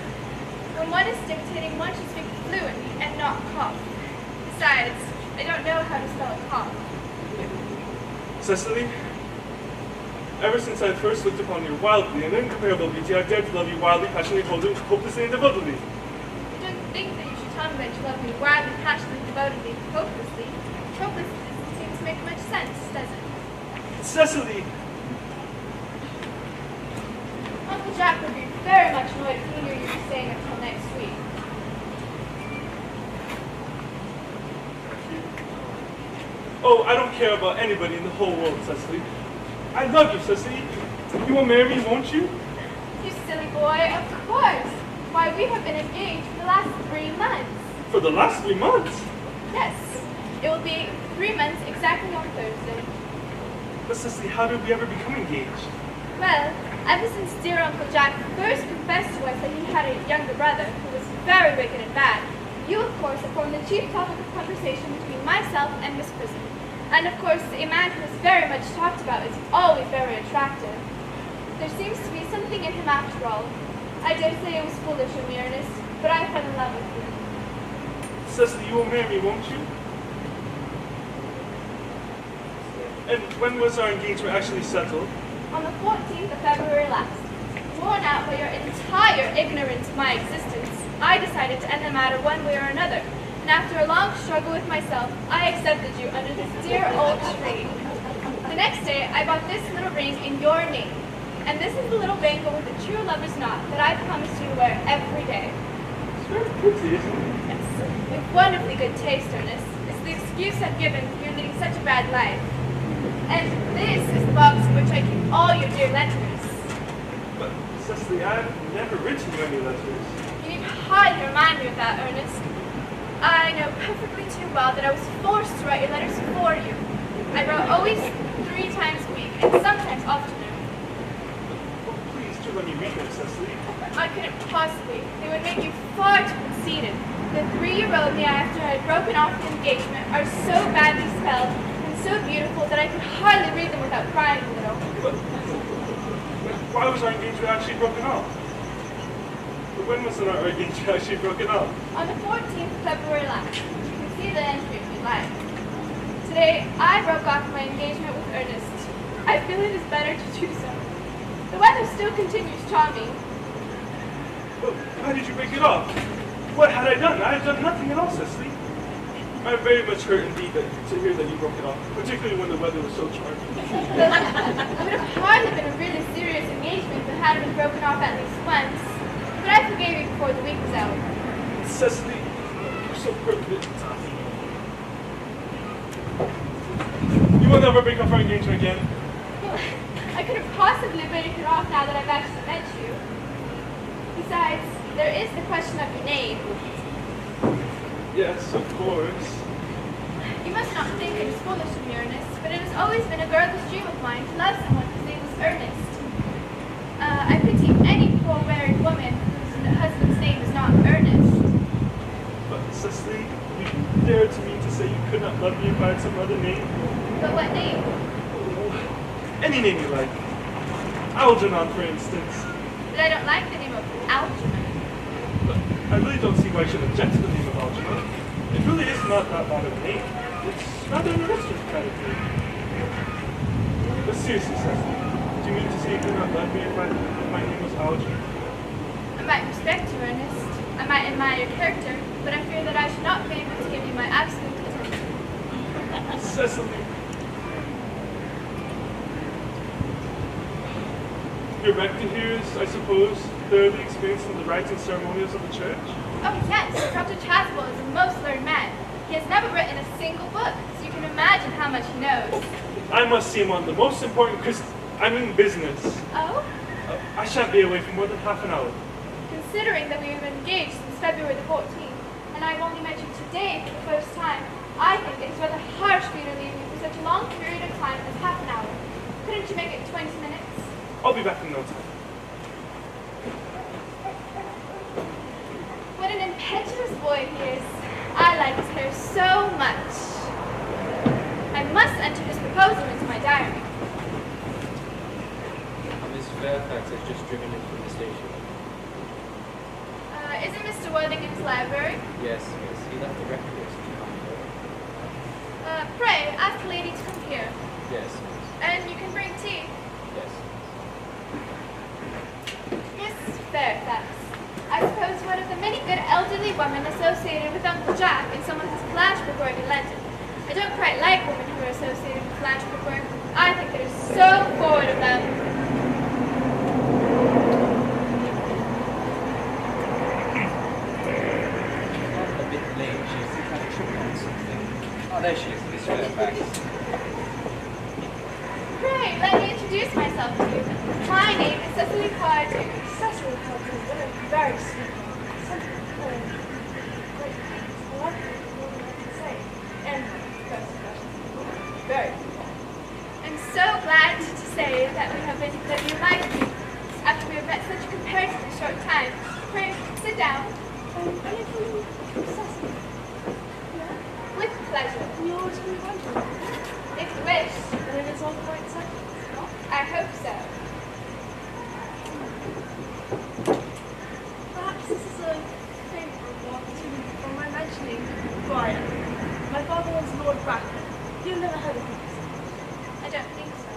When one is dictating, one should speak fluently and not cough. Besides, I don't know how to spell a cough. Cecily, ever since I first looked upon your wildly and incomparable beauty, I've dared to love you wildly, passionately, hopelessly, and devotedly. I don't think that you should tell me that you love me wildly, passionately, devotedly, hopelessly, hopelessly doesn't seem to make much sense, does it? Cecily! Uncle Jack would be very much annoyed if he knew you were staying until next week. Oh, I don't care about anybody in the whole world, Cecily. I love you, Cecily. You will marry me, won't you? You silly boy, of course. Why, we have been engaged for the last 3 months. For the last 3 months? Yes, it will be 3 months exactly on Thursday. But Cecily, how did we ever become engaged? Well, ever since dear Uncle Jack first confessed to us that he had a younger brother who was very wicked and bad, you, of course, have formed the chief topic of conversation between myself and Miss Prism. And, of course, a man who is very much talked about is always very attractive. There seems to be something in him after all. I dare say it was foolish of me, Ernest, but I fell in love with you. Cecily, you will marry me, won't you? And when was our engagement actually settled? On the 14th of February last, worn out by your entire ignorance of my existence, I decided to end the matter one way or another. And after a long struggle with myself, I accepted you under this dear old tree. The next day, I bought this little ring in your name. And this is the little bangle with the true lover's knot that I promised you to wear every day. It's very pretty, isn't it? Yes, with wonderfully good taste, Ernest. It's the excuse I've given for your leading such a bad life. And this is the box in which I keep all your dear letters. But, Cecily, I've never written you any letters. You need hardly remind me of that, Ernest. I know perfectly too well that I was forced to write your letters for you. I wrote always 3 times a week, and sometimes oftener. Oh, please do let me read them, Cecily. I couldn't possibly. They would make you far too conceited. The 3 you wrote me after I had broken off the engagement are so badly spelled and so beautiful that I could hardly read them without crying a little. But why was our engagement actually broken off? When was our engagement actually broken off? On the 14th of February last. You can see the entry if you like. Today, I broke off my engagement with Ernest. I feel it is better to do so. The weather still continues charming. But why did you break it off? What had I done? I had done nothing at all, Cecily. I'm very much hurt indeed to hear that you broke it off, particularly when the weather was so charming. It would have hardly been a really serious engagement if it had been broken off at least once. But I forgave you before the week was out. Cecily, you're so perfect. You will never break off our engagement again. Well, I couldn't possibly break it off now that I've actually met you. Besides, there is the question of your name. Yes, of course. You must not think it is foolish of me, Ernest, but it has always been a girlish dream of mine to love someone whose name is Ernest. I pity any poor married woman whose husband's name is not Ernest. But Cecily, you dared to me to say you could not love me if I had some other name. But what name? Oh, any name you like. Algernon, for instance. But I don't like the name of Algernon. But I really don't see why I should object to the name of Algernon. It really is not that bad of a name. It's rather an illustrative kind of name. But seriously, Cecily, do you mean to say you could not love me if my name was Algernon? I might respect you, Ernest. I might admire your character, but I fear that I should not be able to give you my absolute attention. Cecily. Your rector here is, I suppose, thoroughly experienced in the rites and ceremonials of the church? Oh, yes, Dr. Chaswell is a most learned man. He has never written a single book, so you can imagine how much he knows. I must see him on the most important business. Oh? I shan't be away for more than half an hour. Considering that we have been engaged since February the 14th, and I've only met you today for the first time, I think it is rather harsh for you to leave me for such a long period of time as half an hour. Couldn't you make it 20 minutes? I'll be back in no time. What an impetuous boy he is. I like his hair so much. I must enter his proposal into my diary. Miss Fairfax has just driven in from the station. Isn't Mr. Worthingham's library? Yes, he left the rector's to come here. Pray, ask the lady to come here. Yes, And you can bring tea. yes. Miss Fairfax, I suppose one of the many good elderly women associated with Uncle Jack, and someone has philanthropic work in London. I don't quite like women who are associated with philanthropic work. I think they're so forward of them. A bit late. She seems like a trip on something. Oh, there she is. Miss Fairfax. Pray, let me introduce myself to you. My name is Cecily Cardew. Cecily Cardew, what a very sweet name. Something great things. I like it more than I can say. And first impressions, very good. I'm so glad to say that you like me after we have met such a comparatively short time. Pray, sit down. Are you from Cecily? Yeah? With pleasure. You always been wondering. If you wish. And it is all the right seconds. I hope so. Perhaps this is a favourable opportunity for my mentioning who I am. My father was Lord Bracknell. You've never heard of him? I don't think so.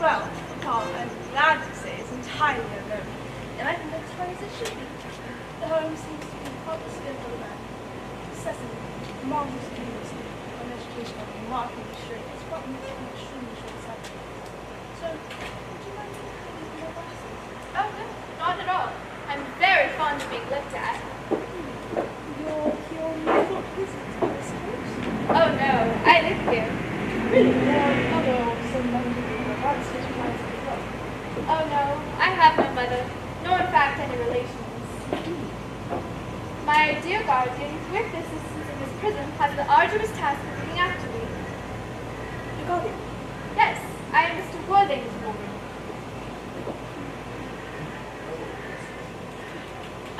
Well, Paul, I'm glad to say, is entirely unknown. And I think that's fine as it should be. The home seems to be quite a skillful man. Cecily, marvelous university, an education of remarkably straight. It's quite an extremely short cycle. So, would you mind taking my glasses? Oh, no, not at all. I'm very fond of being looked at. Your Newport visit, I suppose? Oh, no, I live here. Really? There are other or some other people about such plans as well. Oh, no, I have no mother, nor in fact any relations. My dear guardian, with the assistance of his prison, has the arduous task of looking after me. Your guardian? Yes, I am Mr. Worthing's woman.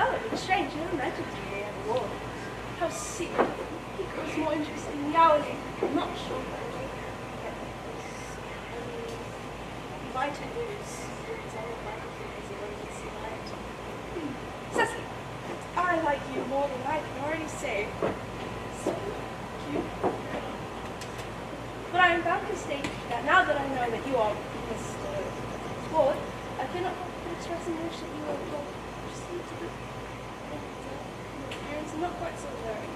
Oh, it's strange. You never mentioned to me any war. How secret. He grows more interesting hourly. I'm not sure if I will get this. Vital news. It's all about the things you want to see light. Cecily, I like you more than I can already say. So cute. But I am bound to state that now that I know that you are Mr. Ward, I cannot help but express an wish that you are well received a bit. Appearance not quite so very.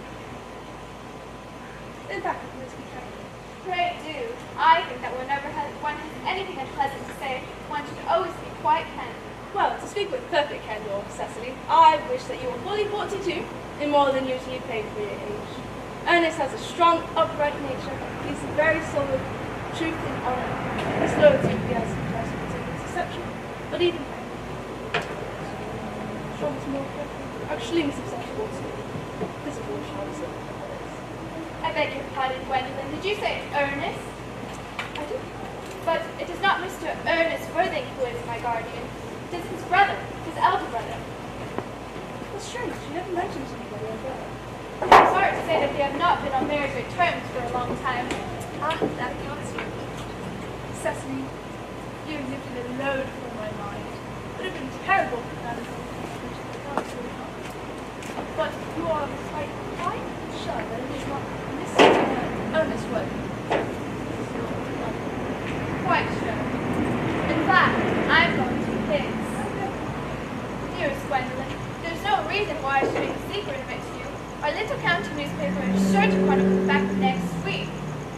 In fact, it must be careful. Pray do. I think that whenever one has anything unpleasant to say, one should always be quite candid. Well, to speak with perfect candor, Cecily, I wish that you were fully 42 and more than usually paid for your age. Ernest has a strong, upright nature. He's very solid, truth and honor. His loyalty he has sometimes is exceptional, but even strong is more extremely susceptible to physical shocks. I beg your pardon, Gwendolyn. Did you say Ernest? I do. But it is not Mr. Ernest Worthing who is my guardian. It is his brother, his elder brother. That's strange. You never mentioned anybody like that. I'm sorry to say that they have not been on very good terms for a long time. Ah, that accounts for it. Cecily, you have lived in a load for my mind. It would have been terrible for that. But you are quite sure that it is not Mr. Ernest Worthing. Quite sure. In fact, I'm going to be his. Dearest Gwendolyn, there's no reason why I should make a secret of it to you. Our little county newspaper is sure to chronicle the fact next week.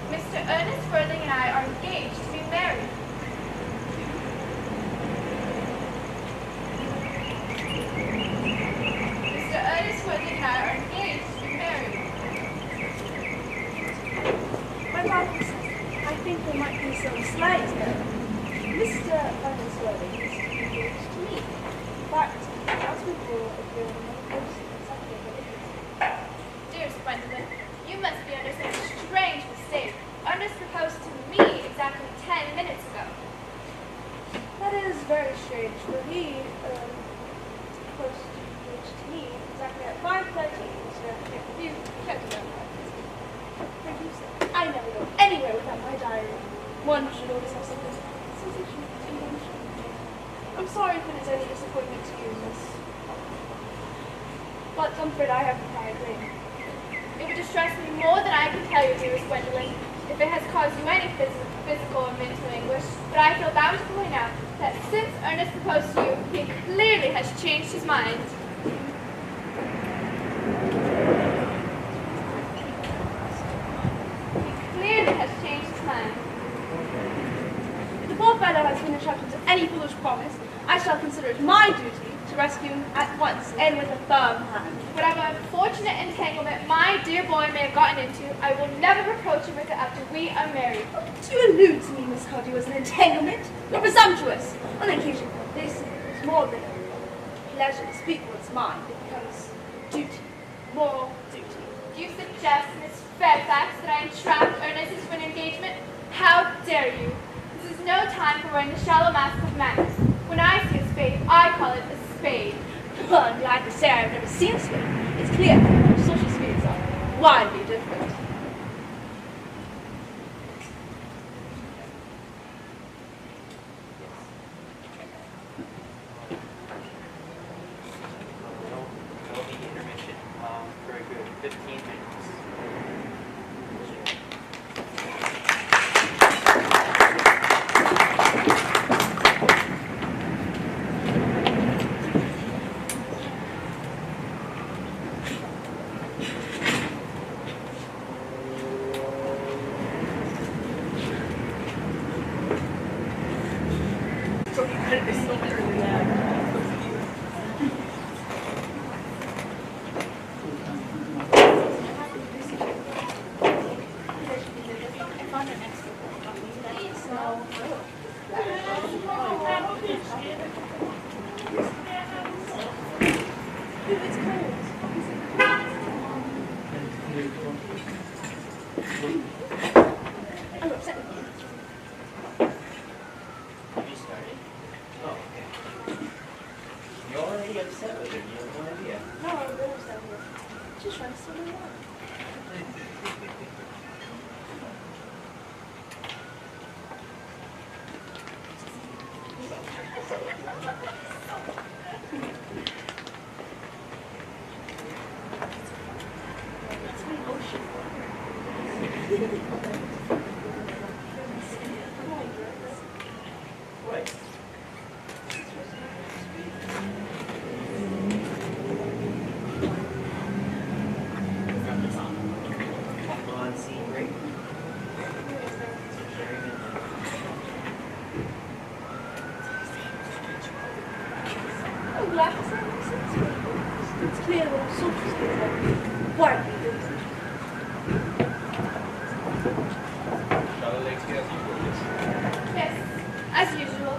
Mr. Ernest Worthing and I are engaged to be married. Mr. Ernest Worthing and I are engaged to be married. My father says, I think there might be some slight error. Mr. Ernest Worthing is engaged to me. In fact, as before, if you're not close to something that it is. Dearest Gwendolyn, you must be under some strange mistake. Ernest proposed to me exactly 10 minutes ago. That is very strange, for he proposed to engage to me exactly at 5:30. So if you kept it at 5:30. I never go anywhere without my diary. One should always have something sensational to mention. I'm sorry if it is any disappointment to you, Miss. But I'm afraid I have the prior claim. It would distress me more than I can tell you, dearest Gwendolyn, if it has caused you any physical or mental anguish, but I feel bound to point out that since Ernest proposed to you, he clearly has changed his mind. interruptions of any foolish promise, I shall consider it my duty to rescue him at once and with a firm hand. Whatever unfortunate entanglement my dear boy may have gotten into, I will never reproach him with it after we are married. Do you allude to me, Miss Cardew, as an entanglement? You're presumptuous. On an occasion like this, it is more than a pleasure to speak what's mine. It becomes duty, moral duty. Do you suggest, Miss Fairfax, that I entrap Ernest into an engagement? How dare you? This is no time for wearing the shallow mask of manners. When I see a spade, I call it a spade. Well, I'm glad to say I've never seen a spade. It's clear that social spades are widely different. There'll be intermission for a good 15 minutes. Have you started? Oh, okay. You're already upset with him. You have no idea. No, I'm really upset with it. Just trying to sort it out. Right. On scene break. I'm glad to say this is it's clear that social skills are widely different. Shall I take care of you? Yes, as usual.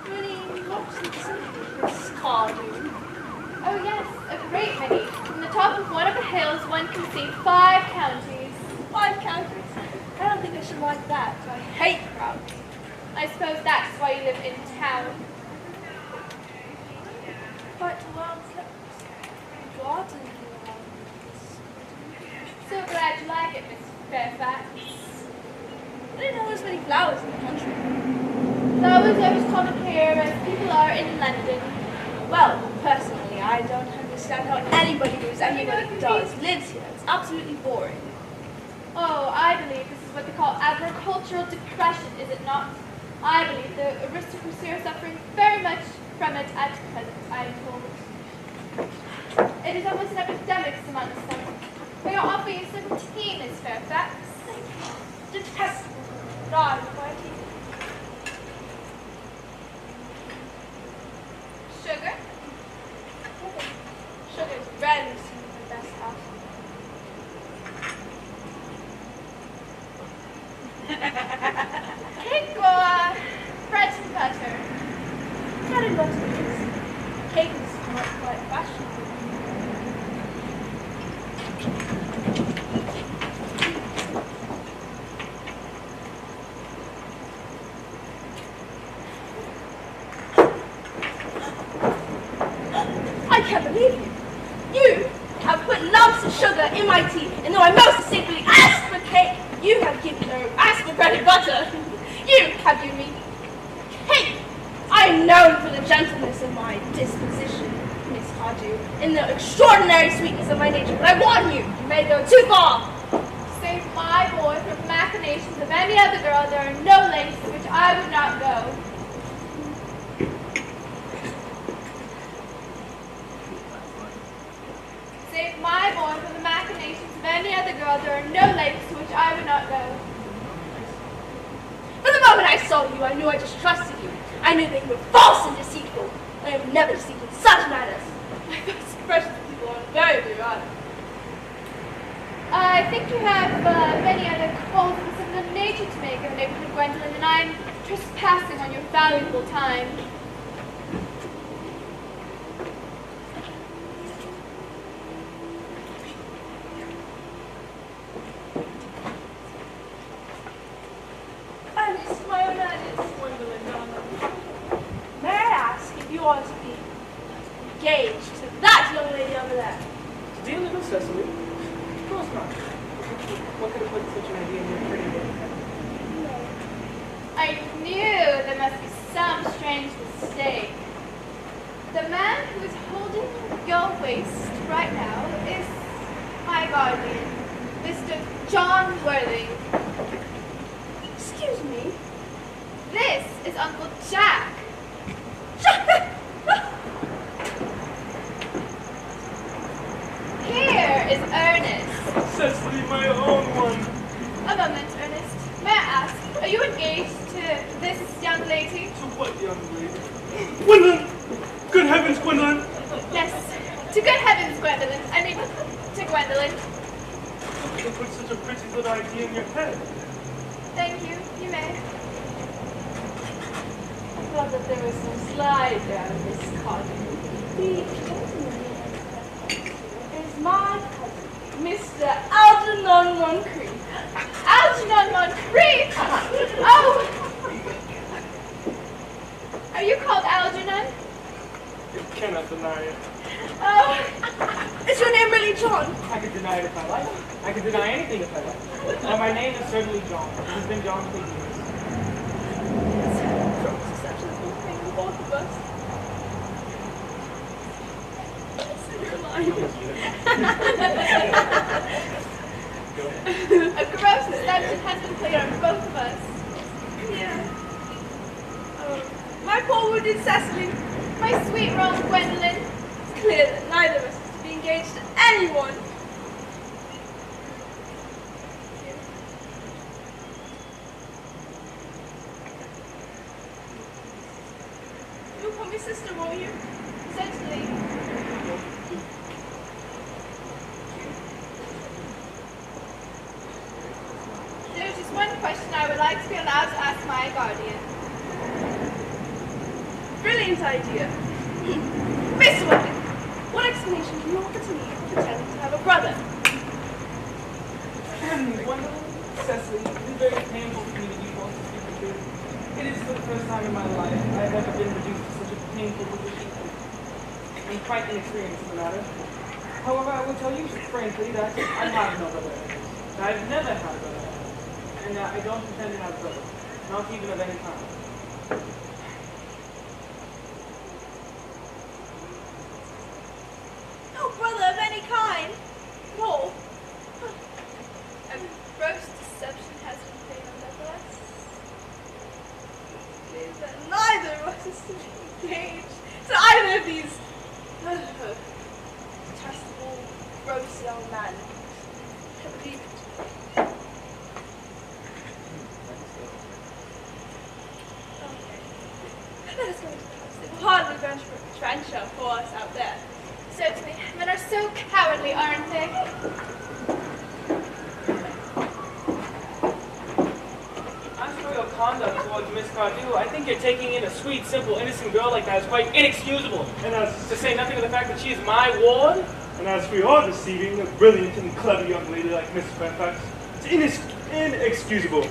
Really, lots of Miss Cardew. Oh yes, a great many. From the top of one of the hills, one can see 5 counties. 5 counties. I don't think I should like that. I hate crowds. I suppose that's why you live in town. But, well, garden. So glad you like it, Miss Fairfax. I didn't know there was many flowers in the country. Flowers are as common here as people are in London. Well, personally, I don't understand how anybody who's anybody does lives here. It's absolutely boring. Oh, I believe this is what they call agricultural depression, is it not? I believe the aristocracy are suffering very much from it at present, I am told. It is almost an epidemic amongst them. May I offer you some tea, Miss Fairfax? Detestable. God, why do you... Sugar? Sugar is rarely seen in the best house. Cake or bread and butter? Bread and butter is... Cake is not quite fashionable. I can't believe you. You have put lumps of sugar in my tea, and though I most distinctly asked for cake, you have given no asked for bread and butter. You have given me cake. I am known for the gentleness of my disposition, Miss Cardew, and the extraordinary sweetness of my nature, but I warn you, you may go too far. Save my boy from machinations of any other girl, there are no lengths to which I would not go. Save my boy from the machinations of any other girl, there are no lengths to which I would not go. From the moment I saw you, I knew I distrusted you. I knew that you were false and deceitful. I have never deceived in such matters. My first impressions of people are very erratic. I think you have many other calls of a similar nature to make of neighborhood, Gwendolyn, and I'm trespassing on your valuable time. Ernest, my own Ernest. Gwendolyn, darling. May I ask if you are to be engaged to that young lady over there? Do you live in Cecily? Of course not. What could have put such an idea in your pretty head? I knew there must be some strange mistake. The man who is holding your waist right now is my guardian, Mr. John Worthing. Excuse me? This is Uncle Jack. Here is Ernest. Cecily, my own one. A moment, Ernest. May I ask, are you engaged to this young lady? To what young lady? Gwendolyn! Good heavens, Gwendolyn! Yes, to good heavens, Gwendolyn. I mean, to Gwendolyn. You put such a pretty little idea in your head. Thank you. You may. I thought that there was some slide down this cottage. The gentleman is my cousin, Mr. Algernon Moncrief. Algernon Moncrief! Oh! Are you called Algernon? You cannot deny it. Oh! Is your name really John? I could deny it if I like. I could deny anything if I like. Now, my name is certainly John. It has been John for years. It's such a good thing for both of us. A gross deception has been played on both of us. Yeah. My poor wounded Cecily. My sweet Rose Gwendolyn. It's clear that neither of us is to be engaged to anyone. You'll call me sister, won't you? Certainly. There's just one question I would like to be allowed to ask my guardian. Brilliant idea. Mr. Weldon, what explanation can you offer to me for pretending to have a brother? Gwendolyn, Cecily, it is very painful for me to be forced to speak the truth. It is for the first time in my life I have ever been reduced to such a painful position. I'm quite inexperienced in the matter. However, I will tell you frankly that I have no brother. I've never had a brother. And I don't pretend to have a brother. Not even of any kind. No brother of any kind. No. A gross deception has been played on both of us. It is that neither of us is to be engaged to either of these detestable, gross young men. I believe it. Okay. Let us go into the house. It will hardly venture for us out there. Certainly. Men are so cowardly, aren't they? As for your conduct towards Miss Cardew, I think you're taking in a sweet, simple, innocent girl like that is quite inexcusable. And as, To say nothing of the fact that she is my ward. and as for your deceiving a brilliant and clever young lady like Mrs. Fairfax, it's inexcusable.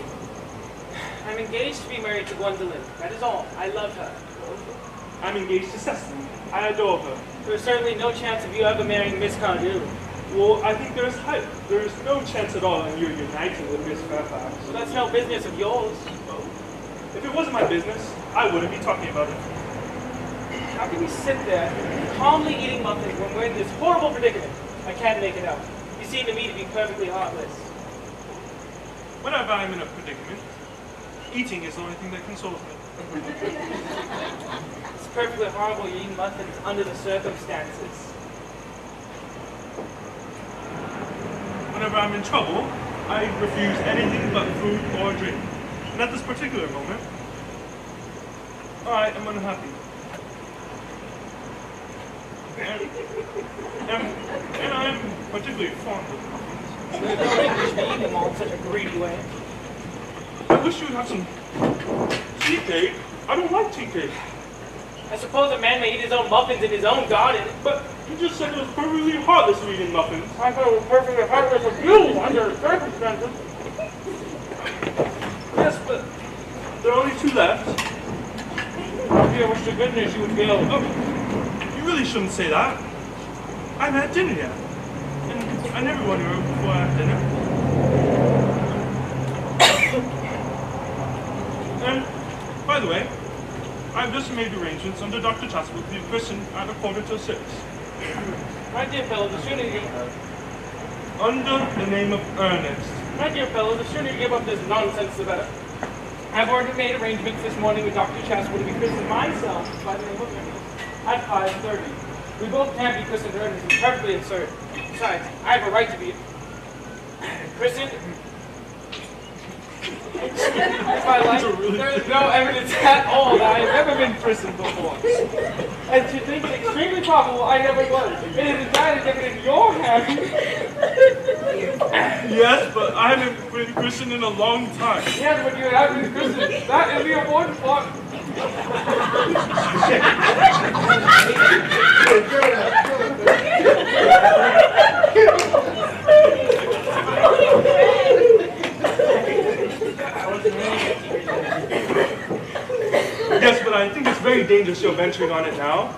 I'm engaged to be married to Gwendolyn. That is all. I love her. I'm engaged to Cecily. I adore her. There is certainly no chance of you ever marrying Miss Cardew. Well, I think there's hope. There is no chance at all in you uniting with Miss Fairfax. So that's no business of yours. If it wasn't my business, I wouldn't be talking about it. How can you sit there calmly eating muffins when we're in this horrible predicament? I can't make it out. You seem to me to be perfectly heartless. Whenever I'm in a predicament, eating is the only thing that consoles me. It's perfectly horrible you're eating muffins under the circumstances. whenever I'm in trouble, I refuse anything but food or drink. And at this particular moment, I am unhappy. And I'm particularly fond of muffins. There's no English to eat them all in such a greedy way. I wish you would have some tea cake. I don't like tea cake. I suppose a man may eat his own muffins in his own garden. But you just said it was perfectly heartless of eating muffins. I thought it was perfectly heartless of you under circumstances. Yes, but there are only 2 left. I wish to goodness you would go. Oh, you really shouldn't say that. I haven't had dinner yet. And I never want to go before I have dinner. And, by the way, I've just made arrangements under Dr. Chasuble to be christened at 5:45. My dear fellow, the sooner you... Under the name of Earnest. My dear fellow, the sooner you give up this nonsense, the better. I've already made arrangements this morning with Dr. Chasuble to be christened myself by the name of Earnest at 5:30. We both can't be christened Earnest. It's perfectly absurd. Besides, I have a right to be christened. If I like, there is no evidence at all that I have ever been christened before. And to think it's extremely probable I never was. It is entirely different in your hands. Yes, but I haven't been christened in a long time. Yes, but you have been christened. That is the important part. Yes, but I think it's very dangerous you're venturing on it now.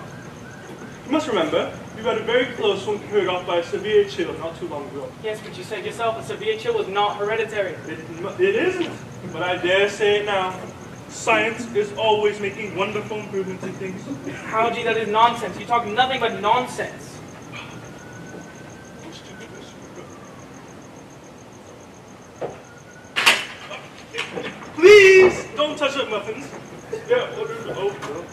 You must remember, you got a very close one carried off by a severe chill not too long ago. Yes, but you said yourself a severe chill was not hereditary. It isn't, but I dare say it now. Science is always making wonderful improvements in things. Algae, that is nonsense. You talk nothing but nonsense. Please don't touch up muffins. Yeah, order the oatmeal.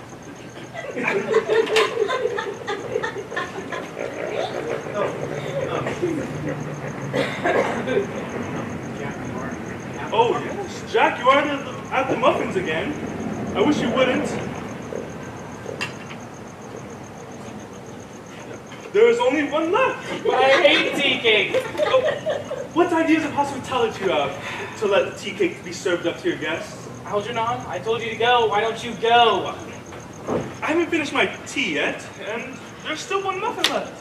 Oh yes, Jack, you are at the muffins again. I wish you wouldn't. There is only one left. But I hate tea cake. Oh, what ideas of hospitality you have to let the tea cake be served up to your guests? Algernon, I told you to go. Why don't you go? I haven't finished my tea yet, and there's still one muffin left.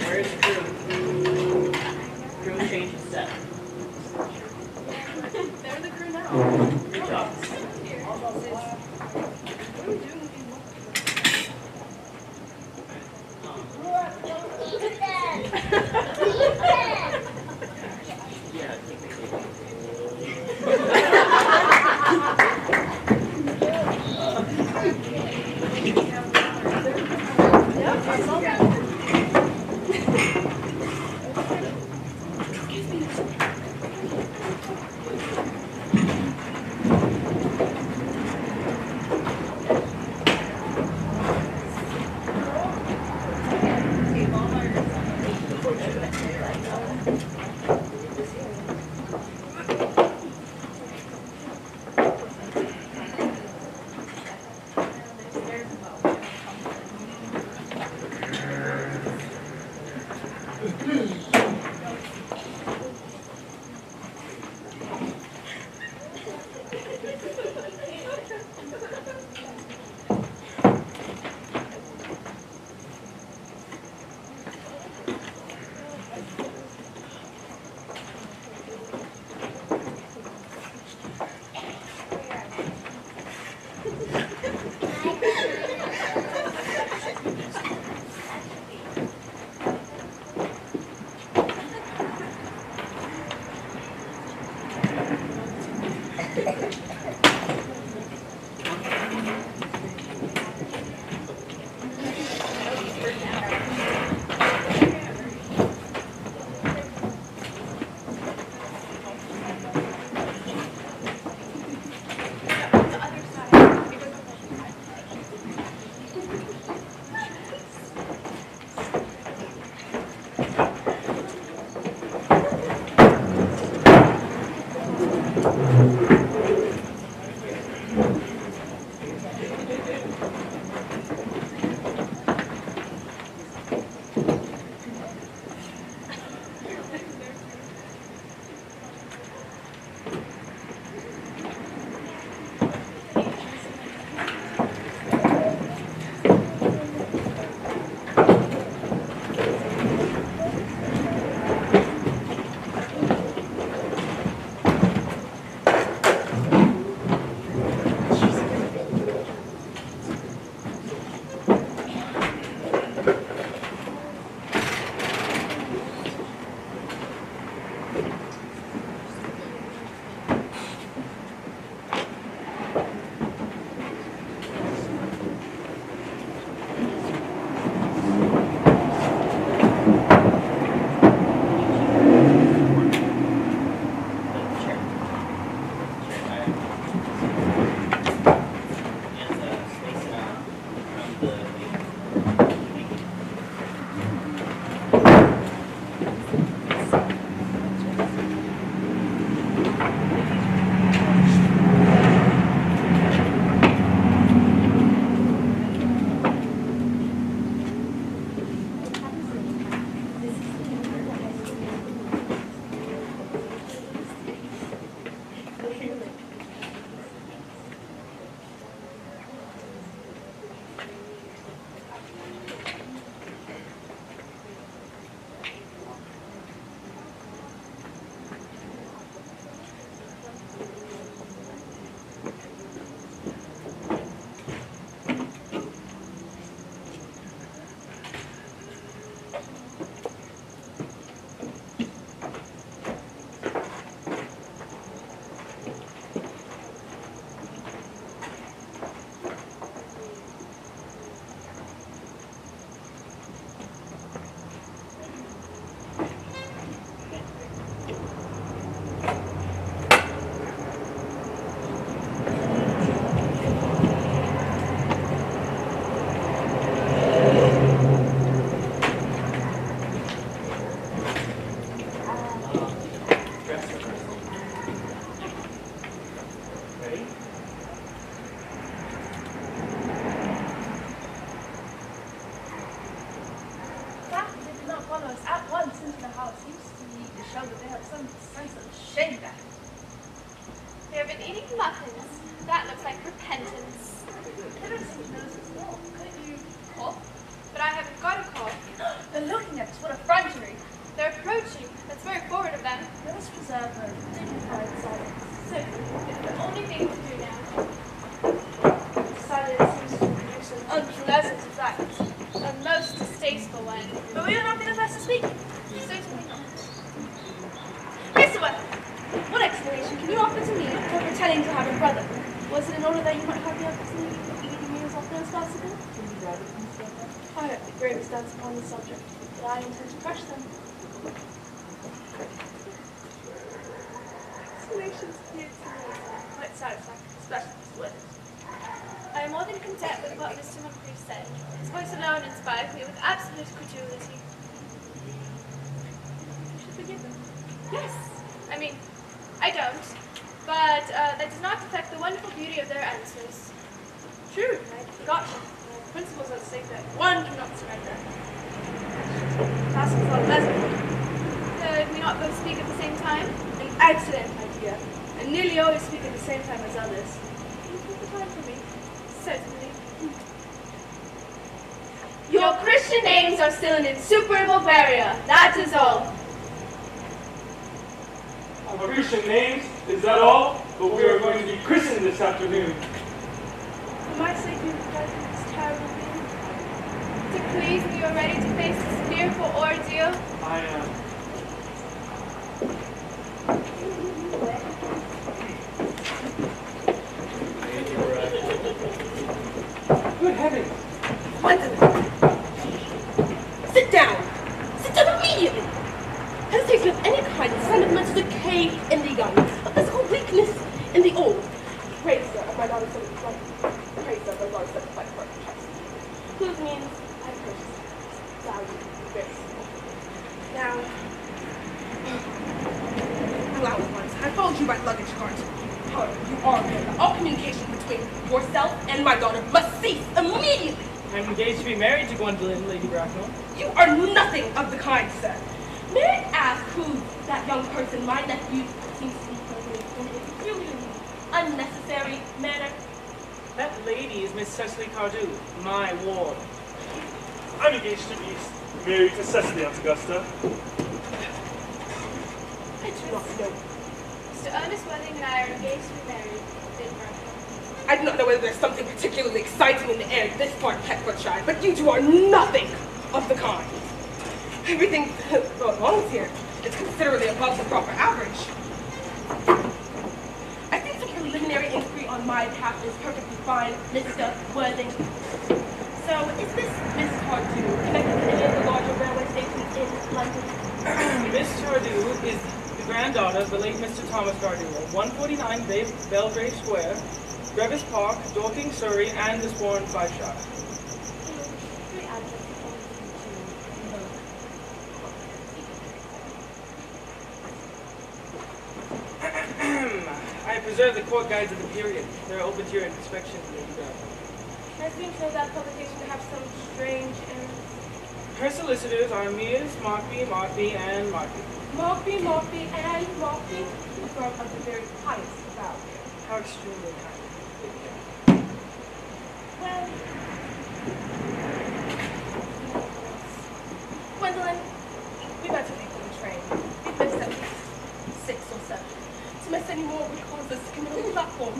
Where's the crew? Crew change is set. They're the crew now. Good job. What are we doing with these Yeah, They have been eating muffins. That looks like repentance. Could you cough? But I haven't got a cough. They're looking at us. What effrontery. They're approaching. That's very forward of them. Let us preserve a dignified silence. So, it's the only thing to do now. Silence seems to produce an unpleasant effect. A most distasteful one. But we are not the first to speak. Certainly not. Mr. Weather, what explanation can you offer to me for pretending to have a brother? Was it in order that you might have the opportunity of eating me as often as possible? I have the greatest doubts upon the subject, but I intend to crush them. Explanations appear to me quite satisfactory, especially this witness. I am more than content with what Mr. Moncrief said. His voice alone inspired me with absolute credulity. You should forgive them. Yes. I mean, I don't. But that does not affect the wonderful beauty of their answers. True, I had forgotten. Principles at stake that one cannot surrender. Class is not pleasant. Could we not both speak at the same time? An excellent idea. I nearly always speak at the same time as others. Can you take the time for me? Certainly. Your Christian names are still an insuperable barrier. That is all. Our Christian names, is that all? But we are going to be christened this afternoon. For my sake, you have this terrible thing. To please me, you are ready to face this fearful ordeal. I am. Good heavens! What the? Sit down! Sit down immediately! Hesitation of any kind is sign of mental decay in the young, of physical weakness in the old. Pray, sir, of my daughter's life. Pray, sir, of my daughter's life for trust. Whose means I purchase, value, grace. Now, allow it once. I've told you my luggage cart. However, you are aware that all communication between yourself and my daughter must cease immediately. I'm engaged to be married to Gwendolyn, Lady Bracknell. You are nothing of the kind, sir. May I ask who that young person my nephew seems to be present in a peculiarly unnecessary manner? That lady is Miss Cecily Cardew, my ward. I'm engaged to be married to Cecily, Aunt Augusta. I do not know. Mr. Ernest Worthing and I are engaged to be married, Lady Bracknell. I do not know whether there's something particularly exciting in the air in this part of Hertfordshire, but you two are nothing of the kind. Everything going on here is considerably above the proper average. I think some preliminary inquiry on my behalf is perfectly fine, Mr. Worthing. So, is this Miss Cardew connected to any of the larger railway stations in London? Miss Cardew is the granddaughter of the late Mr. Thomas Cardew of 149 Belgrave Square, Grevis Park, Dorking, Surrey, and the Sporn Five-Shire. I preserve the court guides of the period. They're open to your inspection, Lady Bracknell. I seem to know that publication to have some strange errors. Her solicitors are Mears, Markby, and Markby. Markby, and Markby, a firm of the very highest value. How extremely kind. Well, Gwendolyn, we better leave for the train. We've missed at least 6 or 7. To miss any more would cause us to commit on the platform.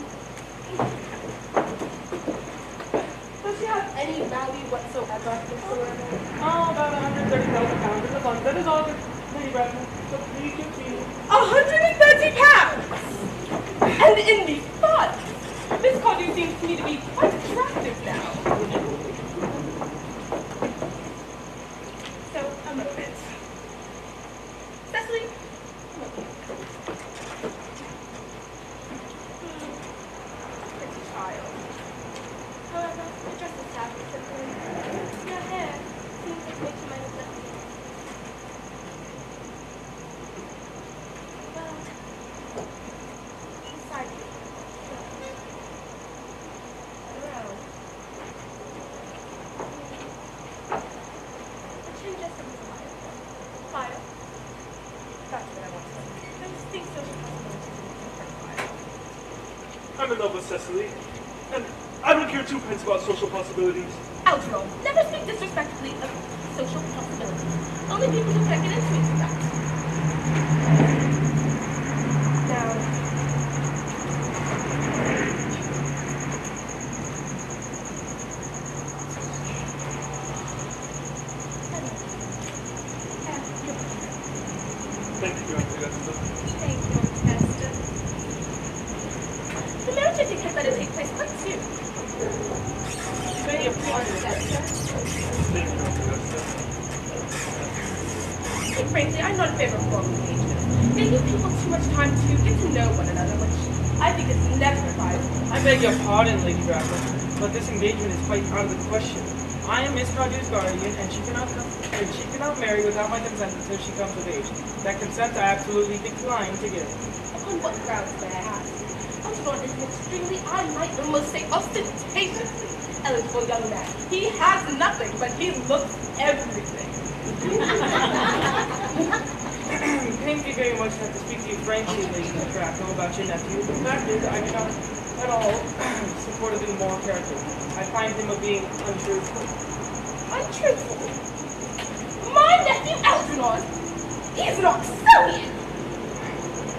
Does she have any value whatsoever, Mr. Worthing? Oh, about £130,000 in the fund. That is all, Lady Bracknell. So please continue. £130! And in the fund! Miss Cardew seems to me to be quite attractive now. So, a moment. Cecily, come over here. Pretty child. However, your dress is sadly simple. Your hair seems like which you might have left me. Well, beside you. Around. The chin just a little higher. Fire. That's what I want to say. Those distinct social possibilities in the fire. I'm in love with Cecily, and I don't care 2 pence about social possibilities. Algernon, never speak disrespectfully of social possibilities. Only people who can't get into it do that. Now, Thank you, Aunt Augusta. Thank you, Aunt Augusta. the marriage I think had better take place quite soon. Beg your pardon, Thank you, Aunt Augusta. And frankly, I'm not in favor of long engagements. They give people too much time to get to know one another, which I think is never advisable. I beg your pardon, Lady Bracknell, but this engagement is quite out of the question. I am Miss Cardew's guardian, and she cannot marry without my consent until she comes of age. That consent I absolutely decline to give. Upon what grounds may I ask? Algernon is an extremely, I might almost say ostentatiously eligible young man. He has nothing, but he looks everything. Thank you very much. I have to speak to you frankly, Lady Bracknell, about your nephew. The fact is, I do not at all support his moral character. I find him of being untruthful. Untruthful? My nephew Algernon? He is an Oxonian!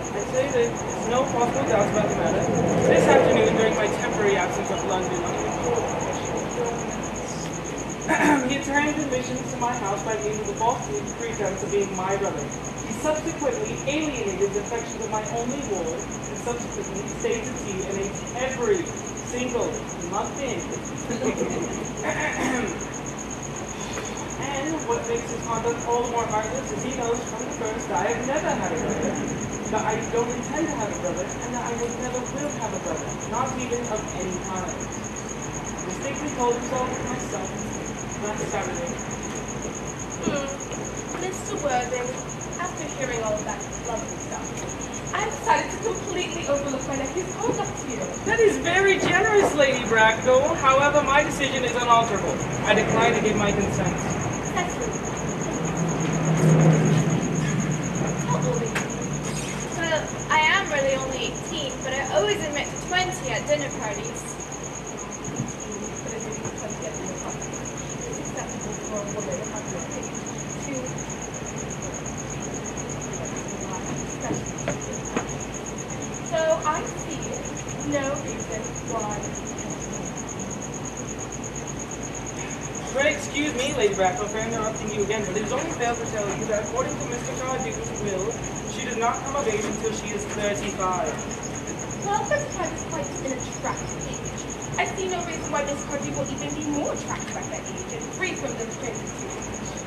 I say that there's no possible doubts about the matter. This afternoon, during my temporary absence of London, he obtained admissions to my house by means of the false pretense of being my brother. He subsequently alienated the affections of my only ward, and subsequently stayed at sea and ate every single muffin. And what makes his conduct all the more heartless is he knows from the first that I have never had a brother, that I don't intend to have a brother, and that I never will have a brother, not even of any kind. I mistakenly told himself to myself last Saturday. Mr. Worthing, after hearing all of that lovely stuff, I decided to overlook my nephew's conduct here. That is very generous, Lady Bracknell. However, my decision is unalterable. I decline to give my consent. Cecily. How old are you? Well, I am really only 18, but I always admit to 20 at dinner parties. But it really depends on the context. It's acceptable for a woman to have your age to so I see no reason why. Pray excuse me, Lady Bracknell, for interrupting you again, but it is only fair to tell you that according to Mr. Cardew's will, she does not come of age until she is 35. Well, 35 is quite an attractive age. I see no reason why Miss Cardew will even be more attractive at that age and free from those tendencies.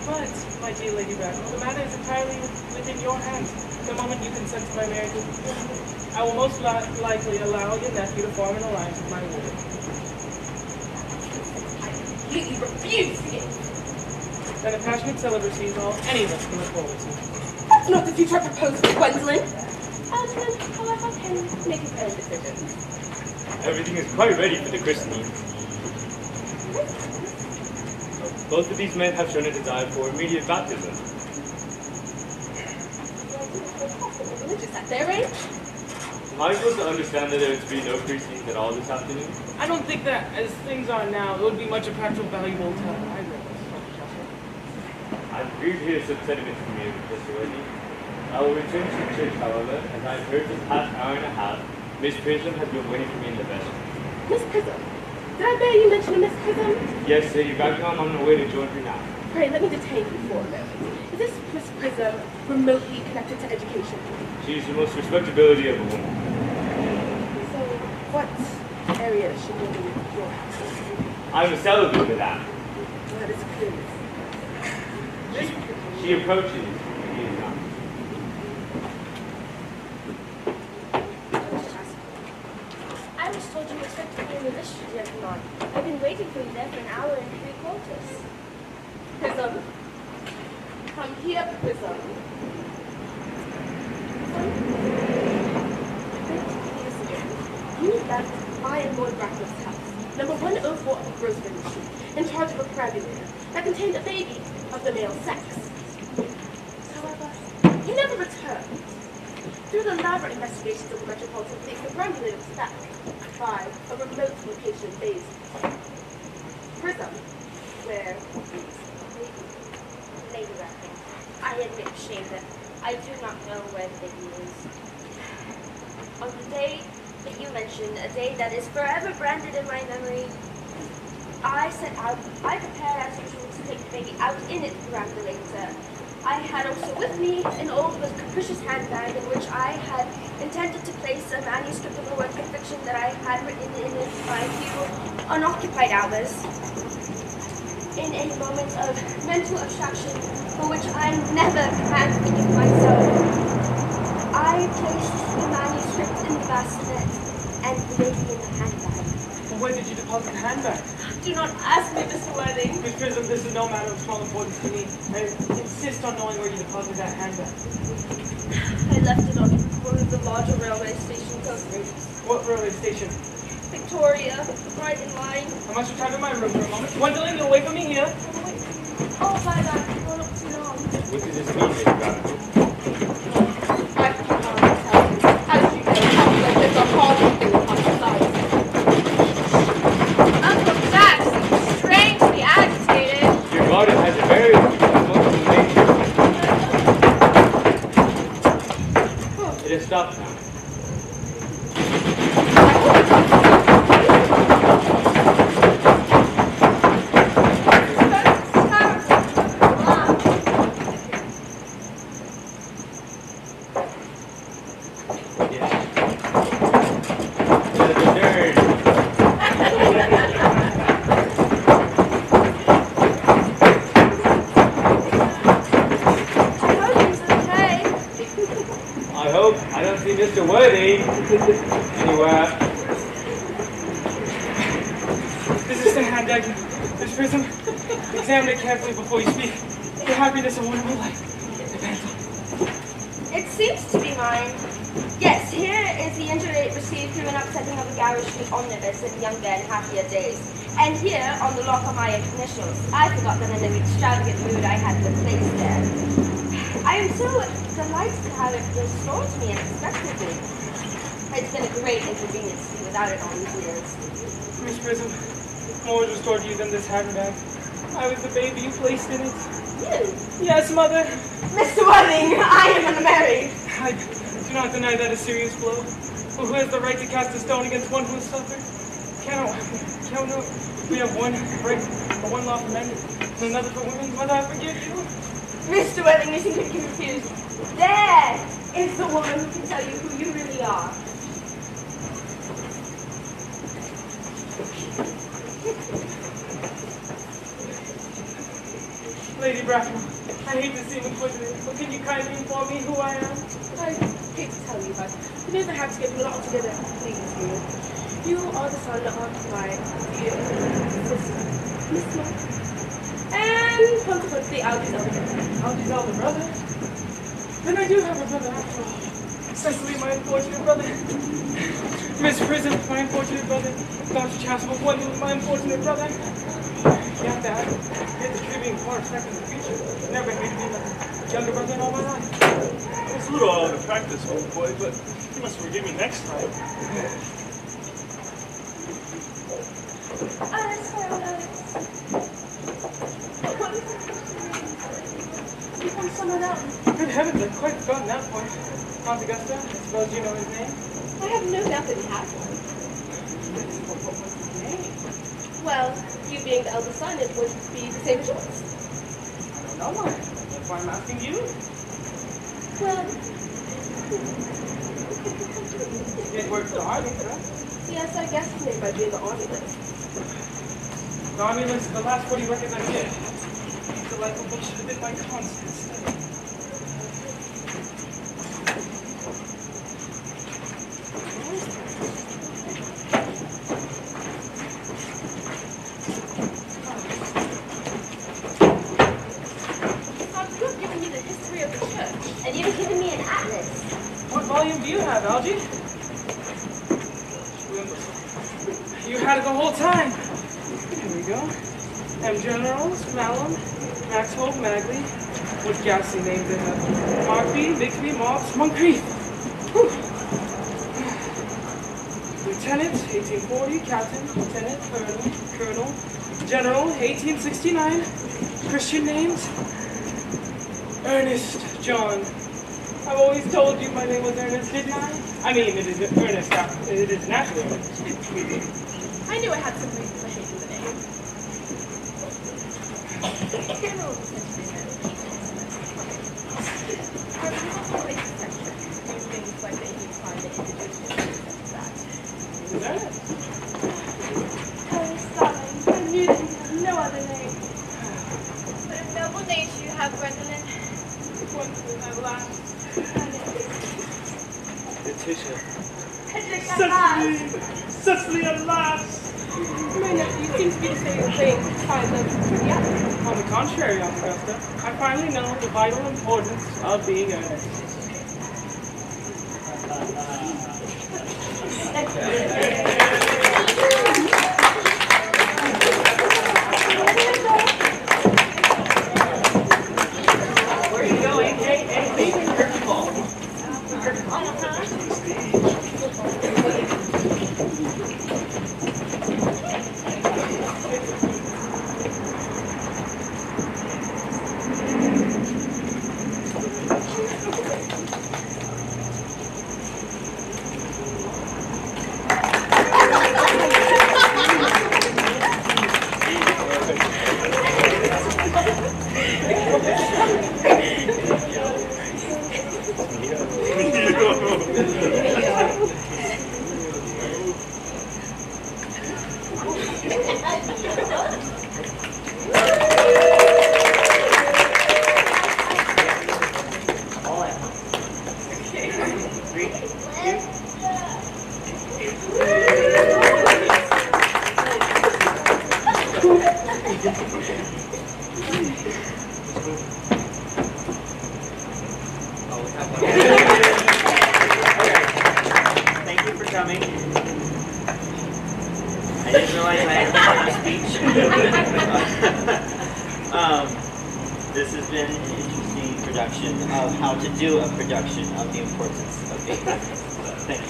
But, my dear Lady Bracknell, the matter is entirely within your hands. The moment you consent to my marriage with I will most likely allow your nephew to form an alliance with my ward. I completely refuse it. Then a passionate celibacy is all any of us can look forward to. That's not the future I propose for Gwendolyn. Algernon, however, can make his own decisions. Everything is quite ready for the christening. Both of these men have shown a desire for immediate baptism. Religious at their age? Am I supposed to understand that there is to be no christening at all this afternoon? I don't think that, as things are now, it would be much of practical valuable to either of us. I'm grieved to hear such sentiments from you, Mr. Whitney. I will return to the church, however, as I have heard for the past hour and a half, Miss Prism has been waiting for me in the vestry. Miss Prism? Did I bear you mention a Miss Prism? Yes, Lady Bracknell, I'm on my way to join her now. Pray, let me detain you for a moment. Is this Miss Prism remotely connected to education? She is the most respectability of a woman. So, what area is she living in your house? I'm a celibate with that. Well, that is curious. She approaches, he is not. I was told you expected me in the vestry, gentlemen. I've been waiting for you there for an hour and 3/4. Prism. Come here, Prism. You left my and Lord Bracknell's house, number 104 of Rosemary Street, in charge of a perambulator that contained a baby of the male sex. However, you never returned. Through the elaborate investigations of the Metropolitan Police, the perambulator was found by a remote location in Bayes. Prism, where is the baby? Lady Bracknell, I admit shame that I do not know where the baby is. On the day that you mentioned, a day that is forever branded in my memory, I set out, I prepared as usual to take the baby out in its perambulator. I had also with me an old but capricious handbag in which I had intended to place a manuscript of a work of fiction that I had written in my few unoccupied hours. In a moment of mental abstraction for which I never can forgive myself, I placed the manuscript in the bassinet and the baby in the handbag. But where did you deposit the handbag? Do not ask me, Mr. Worthing. Miss Prism, this is no matter of small importance to me. I insist on knowing where you deposited that handbag. I left it on one of the larger railway stations of What railway station? Victoria, right in line. I must return to my room for a moment. Gwendolyn, you'll wait for me here. Oh, bye, bye. You're not too long. What does this mean, Lady Bracknell? I cannot tell you. As you know, conflict is a horrible thing upon society. Uncle Jack seems strangely agitated. Your garden has a very emotional nature. It has stopped now. Mr. Worthy anywhere. This is the handbag, Miss Prism. Examine it carefully before you speak. The happiness of one of my life depends on it. It seems to be mine. Yes, here is the injured see, through an upsetting of a garish street omnibus in younger and happier days. And here, on the lock of my initials, I forgot that in an extravagant mood I had been placed there. I am so delighted to have it restored to me unexpectedly. It's been a great inconvenience to be without it all these years. Miss Prism, more was restored to you than this handbag. I was the baby you placed in it. You? Yes, Mother. Mr. Worthing, I am unmarried. I do not deny that a serious blow. But who has the right to cast a stone against one who has suffered? Cannot we have one right for one law for men and another for women? Mother, I forgive you. Mr. Worthing, you seem to be confused. There is the woman who can tell you who you really are. Lady Bracknell, I hate to seem inquisitive, but can you kindly inform me who I am? I hate to tell you, but you know perhaps getting a lot together please you. You are the son of my dear sister, Miss Moore, and consequently Algy's elder brother. Algy's elder brother? Then I do have a brother after all. Cecily, my unfortunate brother. Miss Prism, my unfortunate brother. Dr. Chasuble, my unfortunate brother. You have to ask. Here's the tree being far second in the future. Never hated me like a younger brother in all my life. It's a little out of practice, old boy, but you must forgive me next time. Become someone else. Good heavens, I've quite forgotten that point. Aunt Augusta, I suppose you know his name? I have no doubt that he has one. What was his name? Well, you being the eldest son, it would be the same as yours. I don't know mine. That's why I'm asking you. Well, It works for the army, correct? yes, I guess his name might be in the army list. The army list is the last 40 records I did. These delightful books should have been my constant study. You've given me the history of the church. And you've given me an atlas. What volume do you have, Algy? You had it the whole time. Here we go. M. Generals, Malum, Maxwell, Magley. What ghastly names they have. Markby, Bixby, Mobbs, Moncrief. Whew. Lieutenant, 1840. Captain, Lieutenant, Colonel, General, 1869. Christian names? Earnest, John. I've always told you my name was Earnest, didn't I? I mean, it is Earnest. It is naturally Earnest. I knew I had some reason for hating the name. General things like that you find that introduce yourself It was Earnest. Oh, darling, I knew that you had no other name. What a noble nature you have, Gwendolyn. Wonderful, at last. Letitia. Hedrick, at last. Cecily, at last! My nephew seems to be the same thing. I love pretty other. On the contrary, Aunt Augusta, I finally know the vital importance of being earnest. Where are you going? Hey, curtain call. All at once. 3, 2. Thank you for coming. coming. I didn't realize I had to give a speech. This has been an interesting production of how to do a production of the importance of being business. Thank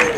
you.